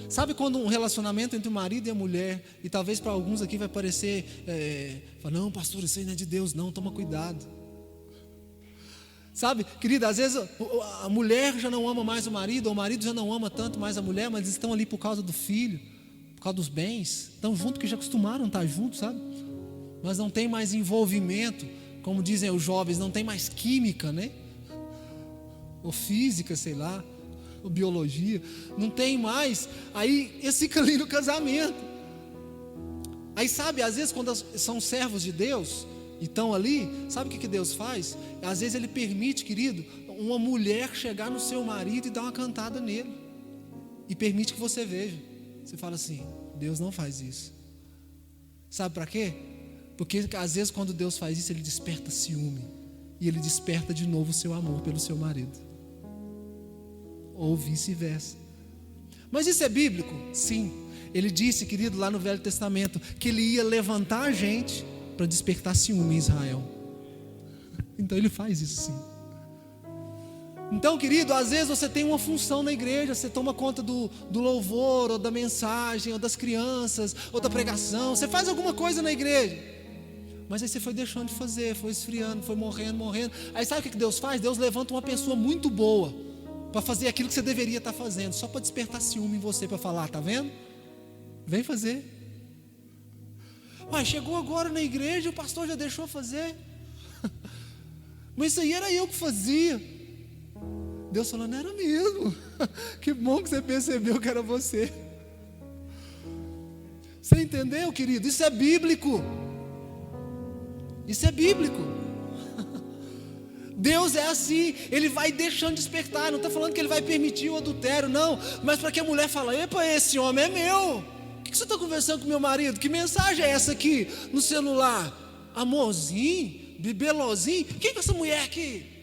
[SPEAKER 1] Sabe quando um relacionamento entre o marido e a mulher, e talvez para alguns aqui vai parecer, fala, não, pastor, isso aí não é de Deus, não, toma cuidado. Sabe, querida, às vezes a mulher já não ama mais o marido, ou o marido já não ama tanto mais a mulher, mas eles estão ali por causa do filho, por causa dos bens, estão juntos, que já acostumaram a estar juntos, sabe? Mas não tem mais envolvimento, como dizem os jovens, não tem mais química, né? Ou física, sei lá, ou biologia, não tem mais, aí esse fica ali no casamento. Aí sabe, às vezes quando são servos de Deus e estão ali, sabe o que Deus faz? Às vezes Ele permite, querido, uma mulher chegar no seu marido e dar uma cantada nele, e permite que você veja. Você fala assim, Deus não faz isso. Sabe para quê? Porque às vezes quando Deus faz isso, Ele desperta ciúme, e Ele desperta de novo o seu amor pelo seu marido, ou vice-versa. Mas isso é bíblico? Sim. Ele disse, querido, lá no Velho Testamento, que Ele ia levantar a gente para despertar ciúme em Israel. Então Ele faz isso sim. Então, querido, às vezes você tem uma função na igreja, você toma conta do louvor, ou da mensagem, ou das crianças, ou da pregação, você faz alguma coisa na igreja, mas aí você foi deixando de fazer, foi esfriando, foi morrendo. Aí sabe o que Deus faz? Deus levanta uma pessoa muito boa para fazer aquilo que você deveria estar fazendo, só para despertar ciúme em você, para falar, tá vendo? Vem fazer. Mas chegou agora na igreja, o pastor já deixou fazer. Mas isso aí era eu que fazia. Deus falando, era mesmo. Que bom que você percebeu que era você. Você entendeu, querido? Isso é bíblico. Isso é bíblico. Deus é assim, Ele vai deixando despertar. Não está falando que Ele vai permitir o adultério, não. Mas para que a mulher fale, epa, esse homem é meu. O que você está conversando com meu marido? Que mensagem é essa aqui no celular? Amorzinho? Bibelozinho? Quem é essa mulher aqui?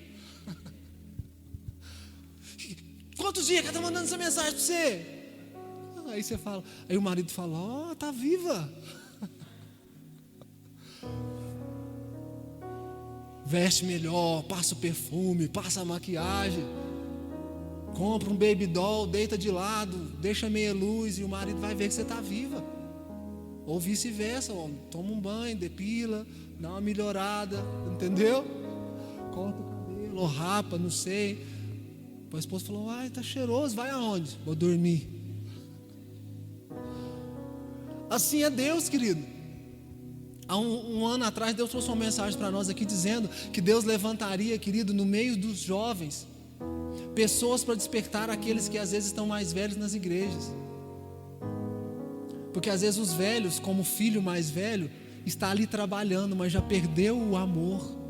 [SPEAKER 1] Quantos dias que ela está mandando essa mensagem para você? Aí você fala, aí o marido fala, ó, está viva. Veste melhor, passa o perfume, passa a maquiagem, compra um baby doll, deita de lado, deixa meia luz, e o marido vai ver que você está viva. Ou vice-versa, toma um banho, depila, dá uma melhorada, entendeu? Corta o cabelo, ou rapa, não sei. A esposa falou, ai, tá cheiroso, vai aonde? Vou dormir. Assim é Deus, querido. Há um ano atrás Deus trouxe uma mensagem para nós aqui dizendo que Deus levantaria, querido, no meio dos jovens, pessoas para despertar aqueles que às vezes estão mais velhos nas igrejas. Porque às vezes os velhos, como o filho mais velho, está ali trabalhando, mas já perdeu o amor.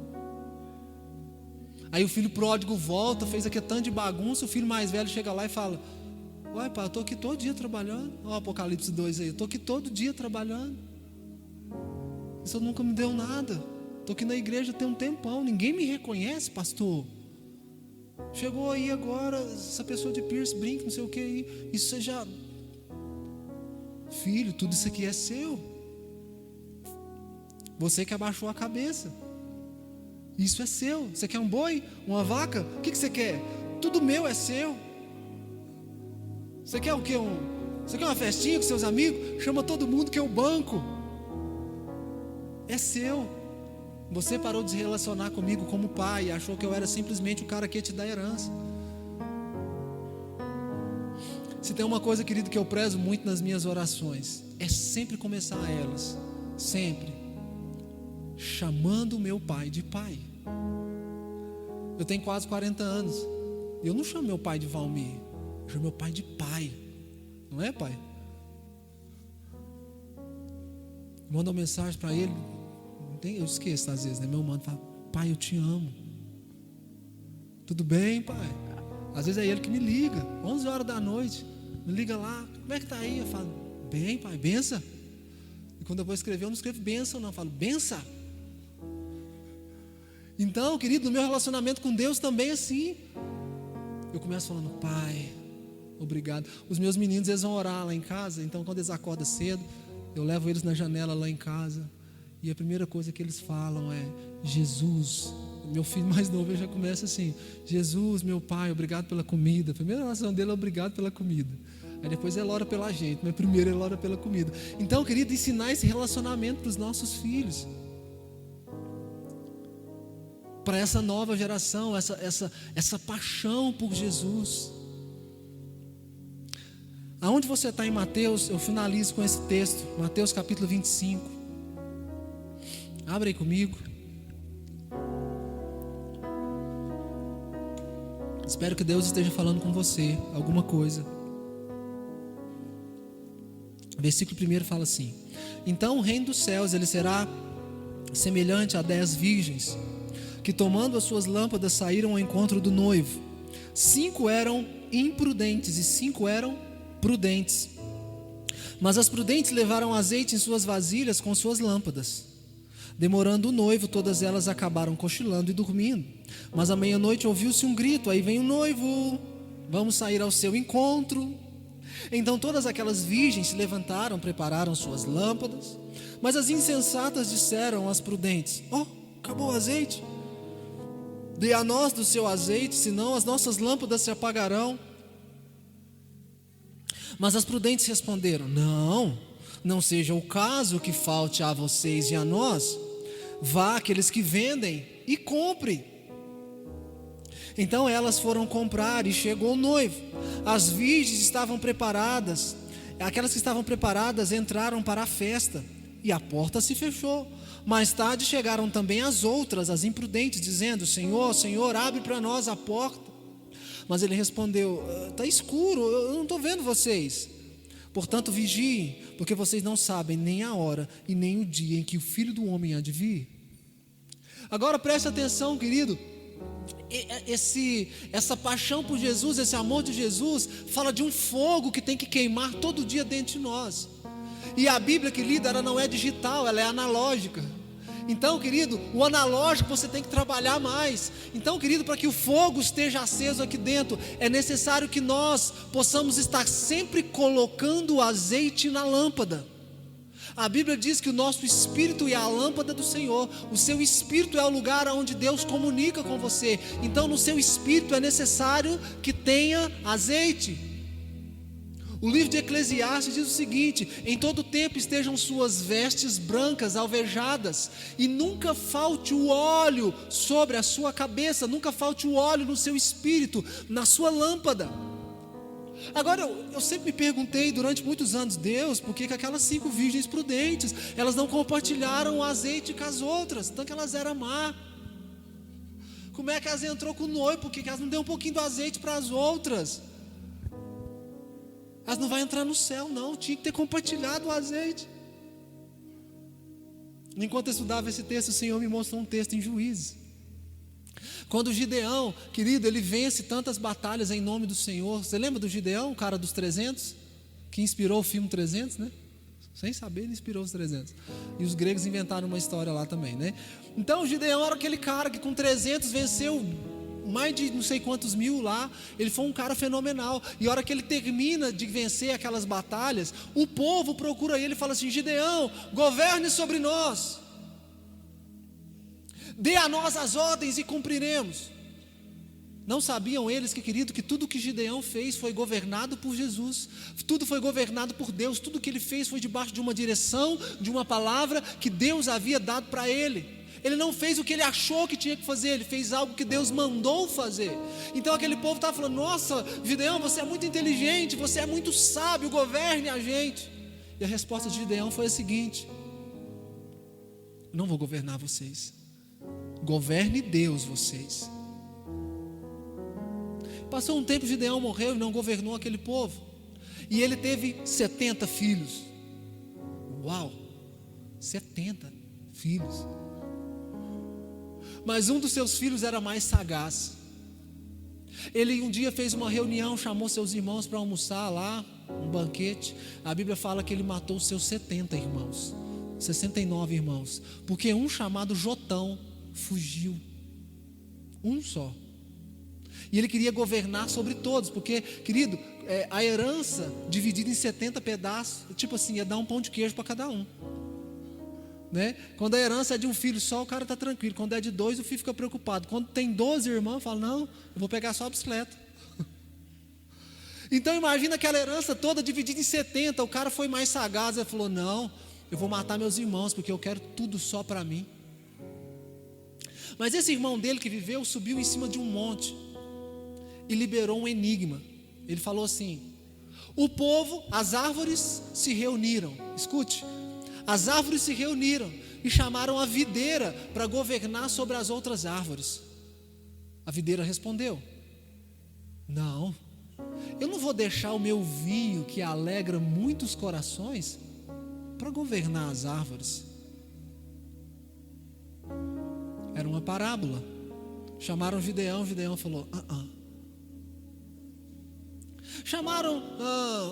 [SPEAKER 1] Aí o filho pródigo volta, fez aqui tanto de bagunça, o filho mais velho chega lá e fala, uai pai, eu estou aqui todo dia trabalhando. Olha o Apocalipse 2 aí, eu estou aqui todo dia trabalhando. Isso nunca me deu nada. Estou aqui na igreja tem um tempão, ninguém me reconhece, pastor. Chegou aí agora, essa pessoa de piercing, brinca, não sei o que aí. Isso você já... Filho, tudo isso aqui é seu. Você que abaixou a cabeça. Isso é seu. Você quer um boi? Uma vaca? O que você quer? Tudo meu é seu. Você quer o quê? Você quer uma festinha com seus amigos? Chama todo mundo que é o banco. É seu. Você parou de se relacionar comigo como pai, achou que eu era simplesmente o cara que ia te dar herança. Se tem uma coisa, querido, que eu prezo muito nas minhas orações, é sempre começar elas, sempre, chamando o meu pai de pai. Eu tenho quase 40 anos, eu não chamo meu pai de Valmir, eu chamo meu pai de pai. Não é, pai? Manda uma mensagem para ele, eu esqueço às vezes, né? Meu mano fala, pai, eu te amo. Tudo bem, pai? Às vezes é ele que me liga, 11 horas da noite, me liga lá, como é que tá aí? Eu falo, bem, pai, bença. E quando eu vou escrever, eu não escrevo benção não, eu falo, bença. Então, querido, no meu relacionamento com Deus também é assim. Eu começo falando, pai, obrigado. Os meus meninos, eles vão orar lá em casa, então quando eles acordam cedo, eu levo eles na janela lá em casa, e a primeira coisa que eles falam é, Jesus. Meu filho mais novo, ele já começa assim, Jesus, meu pai, obrigado pela comida. A primeira oração dele é obrigado pela comida. Aí depois ela ora pela gente, mas primeiro ela ora pela comida. Então, querido, ensinar esse relacionamento para os nossos filhos, para essa nova geração, essa paixão por Jesus. Aonde você está em Mateus? Eu finalizo com esse texto, Mateus capítulo 25. Abre aí comigo. Espero que Deus esteja falando com você alguma coisa. O versículo 1 fala assim: então o reino dos céus ele será semelhante a 10 virgens, que tomando as suas lâmpadas saíram ao encontro do noivo. 5 eram imprudentes e 5 eram prudentes. Mas as prudentes levaram azeite em suas vasilhas com suas lâmpadas. Demorando o noivo, todas elas acabaram cochilando e dormindo. Mas à meia-noite ouviu-se um grito: aí vem o noivo, vamos sair ao seu encontro. Então todas aquelas virgens se levantaram, prepararam suas lâmpadas. Mas as insensatas disseram às prudentes: acabou o azeite? Dê a nós do seu azeite, senão as nossas lâmpadas se apagarão. Mas as prudentes responderam: não seja o caso que falte a vocês e a nós. Vá àqueles que vendem e compre. Então elas foram comprar e chegou o noivo. As virgens estavam preparadas. Aquelas que estavam preparadas entraram para a festa e a porta se fechou. Mais tarde chegaram também as outras, as imprudentes, dizendo: Senhor, Senhor, abre para nós a porta. Mas ele respondeu: está escuro, eu não estou vendo vocês. Portanto vigiem, porque vocês não sabem nem a hora e nem o dia em que o Filho do Homem há de vir. Agora preste atenção, querido. Essa paixão por Jesus, esse amor de Jesus, fala de um fogo que tem que queimar todo dia dentro de nós. E a Bíblia, querida, ela não é digital, ela é analógica. Então, querido, o analógico você tem que trabalhar mais. Então, querido, para que o fogo esteja aceso aqui dentro, é necessário que nós possamos estar sempre colocando o azeite na lâmpada. A Bíblia diz que o nosso espírito é a lâmpada do Senhor. O seu espírito é o lugar onde Deus comunica com você. Então no seu espírito é necessário que tenha azeite. O livro de Eclesiastes diz o seguinte: em todo tempo estejam suas vestes brancas, alvejadas, e nunca falte o óleo sobre a sua cabeça, nunca falte o óleo no seu espírito, na sua lâmpada. Agora, eu sempre me perguntei durante muitos anos: Deus, por que aquelas 5 virgens prudentes, elas não compartilharam o azeite com as outras, tanto que elas eram má? Como é que elas entrou com o noivo? Por que elas não deu um pouquinho do azeite para as outras? Elas não vão entrar no céu, não. Tinha que ter compartilhado o azeite. Enquanto eu estudava esse texto, o Senhor me mostrou um texto em Juízes. Quando Gideão, querido, ele vence tantas batalhas em nome do Senhor. Você lembra do Gideão, o cara dos 300? Que inspirou o filme 300, né? Sem saber, ele inspirou os 300. E os gregos inventaram uma história lá também, né? Então o Gideão era aquele cara que com 300 venceu mais de não sei quantos mil lá. Ele foi um cara fenomenal. E a hora que ele termina de vencer aquelas batalhas, o povo procura ele e fala assim: Gideão, governe sobre nós, dê a nós as ordens e cumpriremos. Não sabiam eles que, querido, que tudo que Gideão fez foi governado por Jesus. Tudo foi governado por Deus. Tudo que ele fez foi debaixo de uma direção, de uma palavra que Deus havia dado para ele. Ele não fez o que ele achou que tinha que fazer, ele fez algo que Deus mandou fazer. Então aquele povo estava falando: nossa, Gideão, você é muito inteligente, você é muito sábio, governe a gente. E a resposta de Gideão foi a seguinte: não vou governar vocês, governe Deus vocês. Passou um tempo, Gideão morreu e não governou aquele povo. E ele teve 70 filhos. Uau, 70 filhos. Mas um dos seus filhos era mais sagaz. Ele um dia fez uma reunião, chamou seus irmãos para almoçar lá, um banquete. A Bíblia fala que ele matou os seus 70 irmãos, 69 irmãos, porque um chamado Jotão fugiu. Um só. E ele queria governar sobre todos, porque, querido, a herança dividida em 70 pedaços, tipo assim, ia dar um pão de queijo para cada um, né? Quando a herança é de um filho só, o cara está tranquilo. Quando é de 2, o filho fica preocupado. Quando tem 12 irmãos, fala: não, eu vou pegar só a bicicleta. Então imagina aquela herança toda dividida em 70. O cara foi mais sagaz, ele falou: não, eu vou matar meus irmãos, porque eu quero tudo só para mim. Mas esse irmão dele que viveu, subiu em cima de um monte e liberou um enigma. Ele falou assim: o povo, as árvores se reuniram. Escute, as árvores se reuniram e chamaram a videira para governar sobre as outras árvores. A videira respondeu: não, eu não vou deixar o meu vinho, que alegra muitos corações, para governar as árvores. Era uma parábola. Chamaram Gideão falou: Chamaram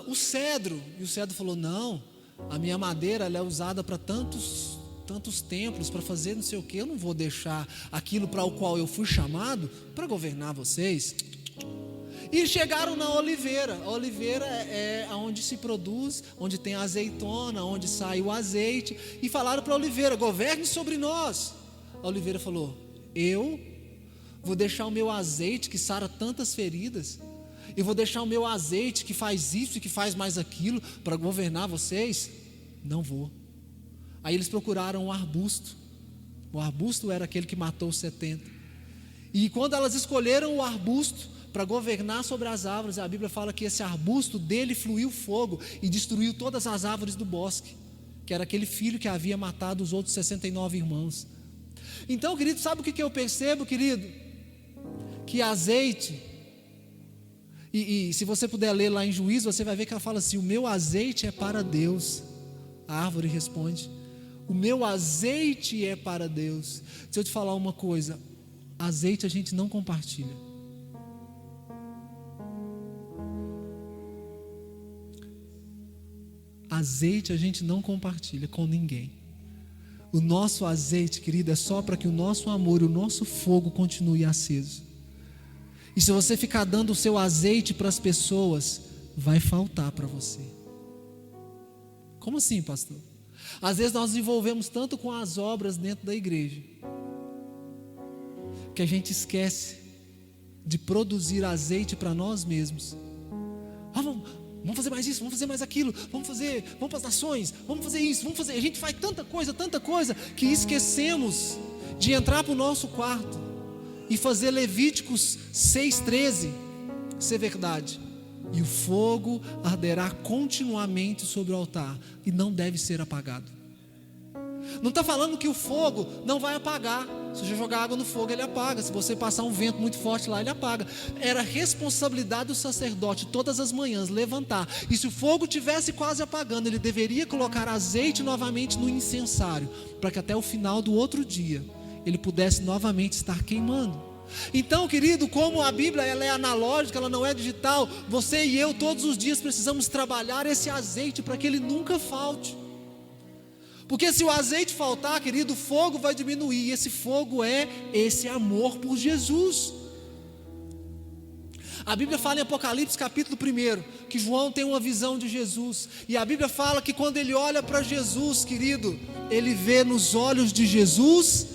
[SPEAKER 1] o cedro, e o cedro falou: não, a minha madeira ela é usada para tantos templos, para fazer não sei o que, eu não vou deixar aquilo para o qual eu fui chamado para governar vocês. E chegaram na oliveira. A oliveira é onde se produz, onde tem a azeitona, onde sai o azeite, e falaram para a oliveira: governe sobre nós. A oliveira falou: eu vou deixar o meu azeite que sara tantas feridas, eu vou deixar o meu azeite que faz isso e que faz mais aquilo para governar vocês? Não vou. Aí eles procuraram um arbusto. O arbusto era aquele que matou os 70. E quando elas escolheram o arbusto para governar sobre as árvores, a Bíblia fala que esse arbusto dele fluiu fogo e destruiu todas as árvores do bosque, que era aquele filho que havia matado os outros 69 irmãos. Então, querido, sabe o que eu percebo, querido? Que azeite, e se você puder ler lá em Juízo, você vai ver que ela fala assim: o meu azeite é para Deus. A árvore responde: o meu azeite é para Deus. Deixa eu te falar uma coisa: azeite a gente não compartilha. Azeite a gente não compartilha com ninguém. O nosso azeite, querido, é só para que o nosso amor e o nosso fogo continue aceso. E se você ficar dando o seu azeite para as pessoas, vai faltar para você. Como assim, pastor? Às vezes nós nos envolvemos tanto com as obras dentro da igreja, que a gente esquece de produzir azeite para nós mesmos. Vamos fazer mais isso, vamos fazer mais aquilo, vamos para as nações, vamos fazer isso, vamos fazer. A gente faz tanta coisa, que esquecemos de entrar para o nosso quarto e fazer Levíticos 6,13 ser verdade. E o fogo arderá continuamente sobre o altar e não deve ser apagado. Não está falando que o fogo não vai apagar. Se você jogar água no fogo, ele apaga. Se você passar um vento muito forte lá, ele apaga. Era responsabilidade do sacerdote todas as manhãs levantar. E se o fogo estivesse quase apagando, ele deveria colocar azeite novamente no incensário, para que até o final do outro dia ele pudesse novamente estar queimando. Então, querido, como a Bíblia ela é analógica, ela não é digital, você e eu todos os dias precisamos trabalhar esse azeite para que ele nunca falte. Porque se o azeite faltar, querido, o fogo vai diminuir. E esse fogo é esse amor por Jesus. A Bíblia fala em Apocalipse capítulo 1 que João tem uma visão de Jesus. E a Bíblia fala que quando ele olha para Jesus, querido, ele vê nos olhos de Jesus,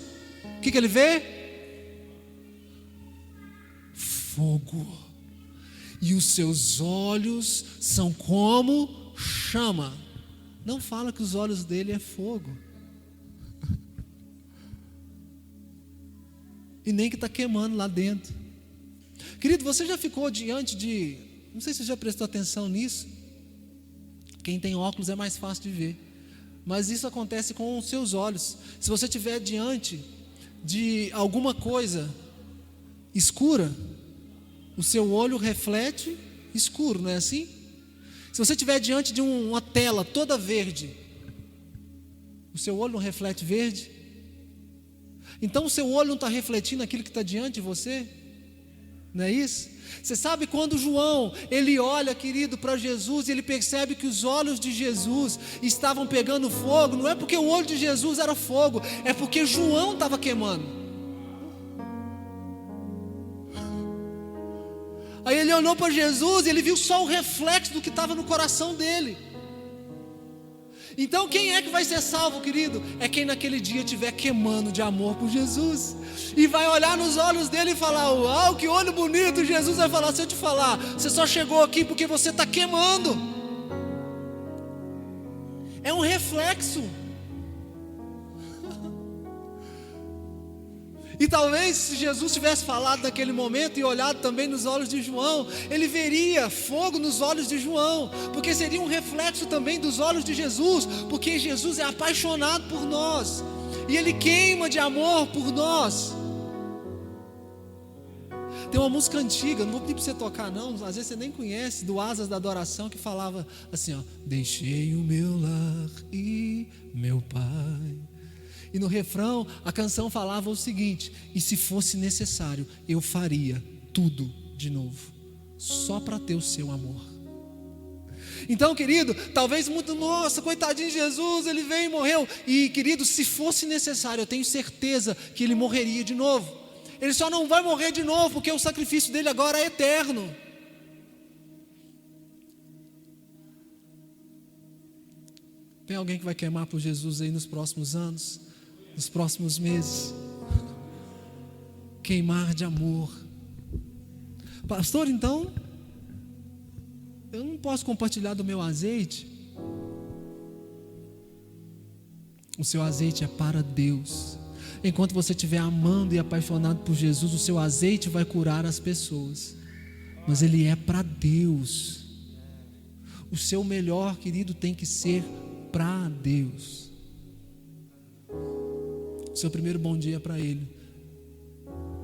[SPEAKER 1] o que ele vê? Fogo. E os seus olhos são como chama. Não fala que os olhos dele é fogo. E nem que está queimando lá dentro. Querido, você já ficou diante de... Não sei se você já prestou atenção nisso. Quem tem óculos é mais fácil de ver. Mas isso acontece com os seus olhos. Se você estiver diante de alguma coisa escura, o seu olho reflete escuro, não é assim? Se você estiver diante de uma tela toda verde, o seu olho não reflete verde? Então o seu olho não está refletindo aquilo que está diante de você? Não é isso? Você sabe quando João, ele olha, querido, para Jesus e ele percebe que os olhos de Jesus estavam pegando fogo, não é porque o olho de Jesus era fogo, é porque João estava queimando. Aí ele olhou para Jesus e ele viu só o reflexo do que estava no coração dele. Então quem é que vai ser salvo, querido? É quem naquele dia estiver queimando de amor por Jesus, e vai olhar nos olhos dele e falar: uau, que olho bonito. Jesus vai falar: se eu te falar, você só chegou aqui porque você está queimando. É um reflexo. E talvez se Jesus tivesse falado naquele momento e olhado também nos olhos de João, ele veria fogo nos olhos de João, porque seria um reflexo também dos olhos de Jesus, porque Jesus é apaixonado por nós, e ele queima de amor por nós. Tem uma música antiga, não vou pedir para você tocar não, às vezes você nem conhece, do Asas da Adoração, que falava assim, ó: deixei o meu lar e meu pai. E no refrão, a canção falava o seguinte: e se fosse necessário, eu faria tudo de novo, só para ter o seu amor. Então, querido, talvez muito, nossa, coitadinho de Jesus, ele veio e morreu. E, querido, se fosse necessário, eu tenho certeza que ele morreria de novo. Ele só não vai morrer de novo, porque o sacrifício dele agora é eterno. Tem alguém que vai queimar por Jesus aí nos próximos anos? Nos próximos meses? Queimar de amor. Pastor, então eu não posso compartilhar do meu azeite? O seu azeite é para Deus. Enquanto você estiver amando e apaixonado por Jesus, o seu azeite vai curar as pessoas, mas ele é para Deus. O seu melhor, querido, tem que ser para Deus. Seu primeiro bom dia é para Ele.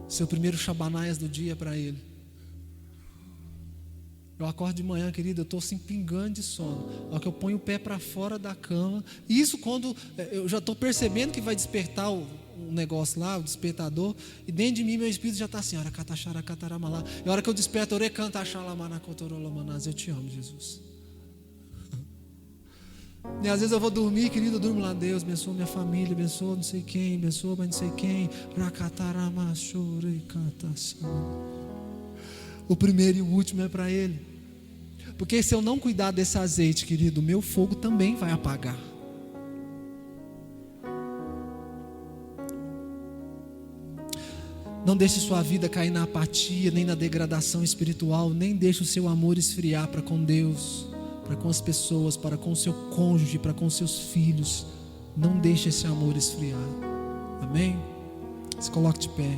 [SPEAKER 1] Seu primeiro shabanaias do dia é para Ele. Eu acordo de manhã, querido, eu estou assim pingando de sono. A hora que eu ponho o pé para fora da cama, e isso quando eu já estou percebendo que vai despertar um negócio lá, o despertador, e dentro de mim meu espírito já está assim: e a hora que eu desperto, eu te amo, Jesus. E às vezes eu vou dormir, querido, eu durmo lá: Deus, abençoa minha família, abençoa não sei quem, abençoa mas não sei quem. O primeiro e o último é para Ele. Porque se eu não cuidar desse azeite, querido, o meu fogo também vai apagar. Não deixe sua vida cair na apatia, nem na degradação espiritual, nem deixe o seu amor esfriar para com Deus, para com as pessoas, para com o seu cônjuge, para com os seus filhos. Não deixe esse amor esfriar. Amém? Se coloque de pé.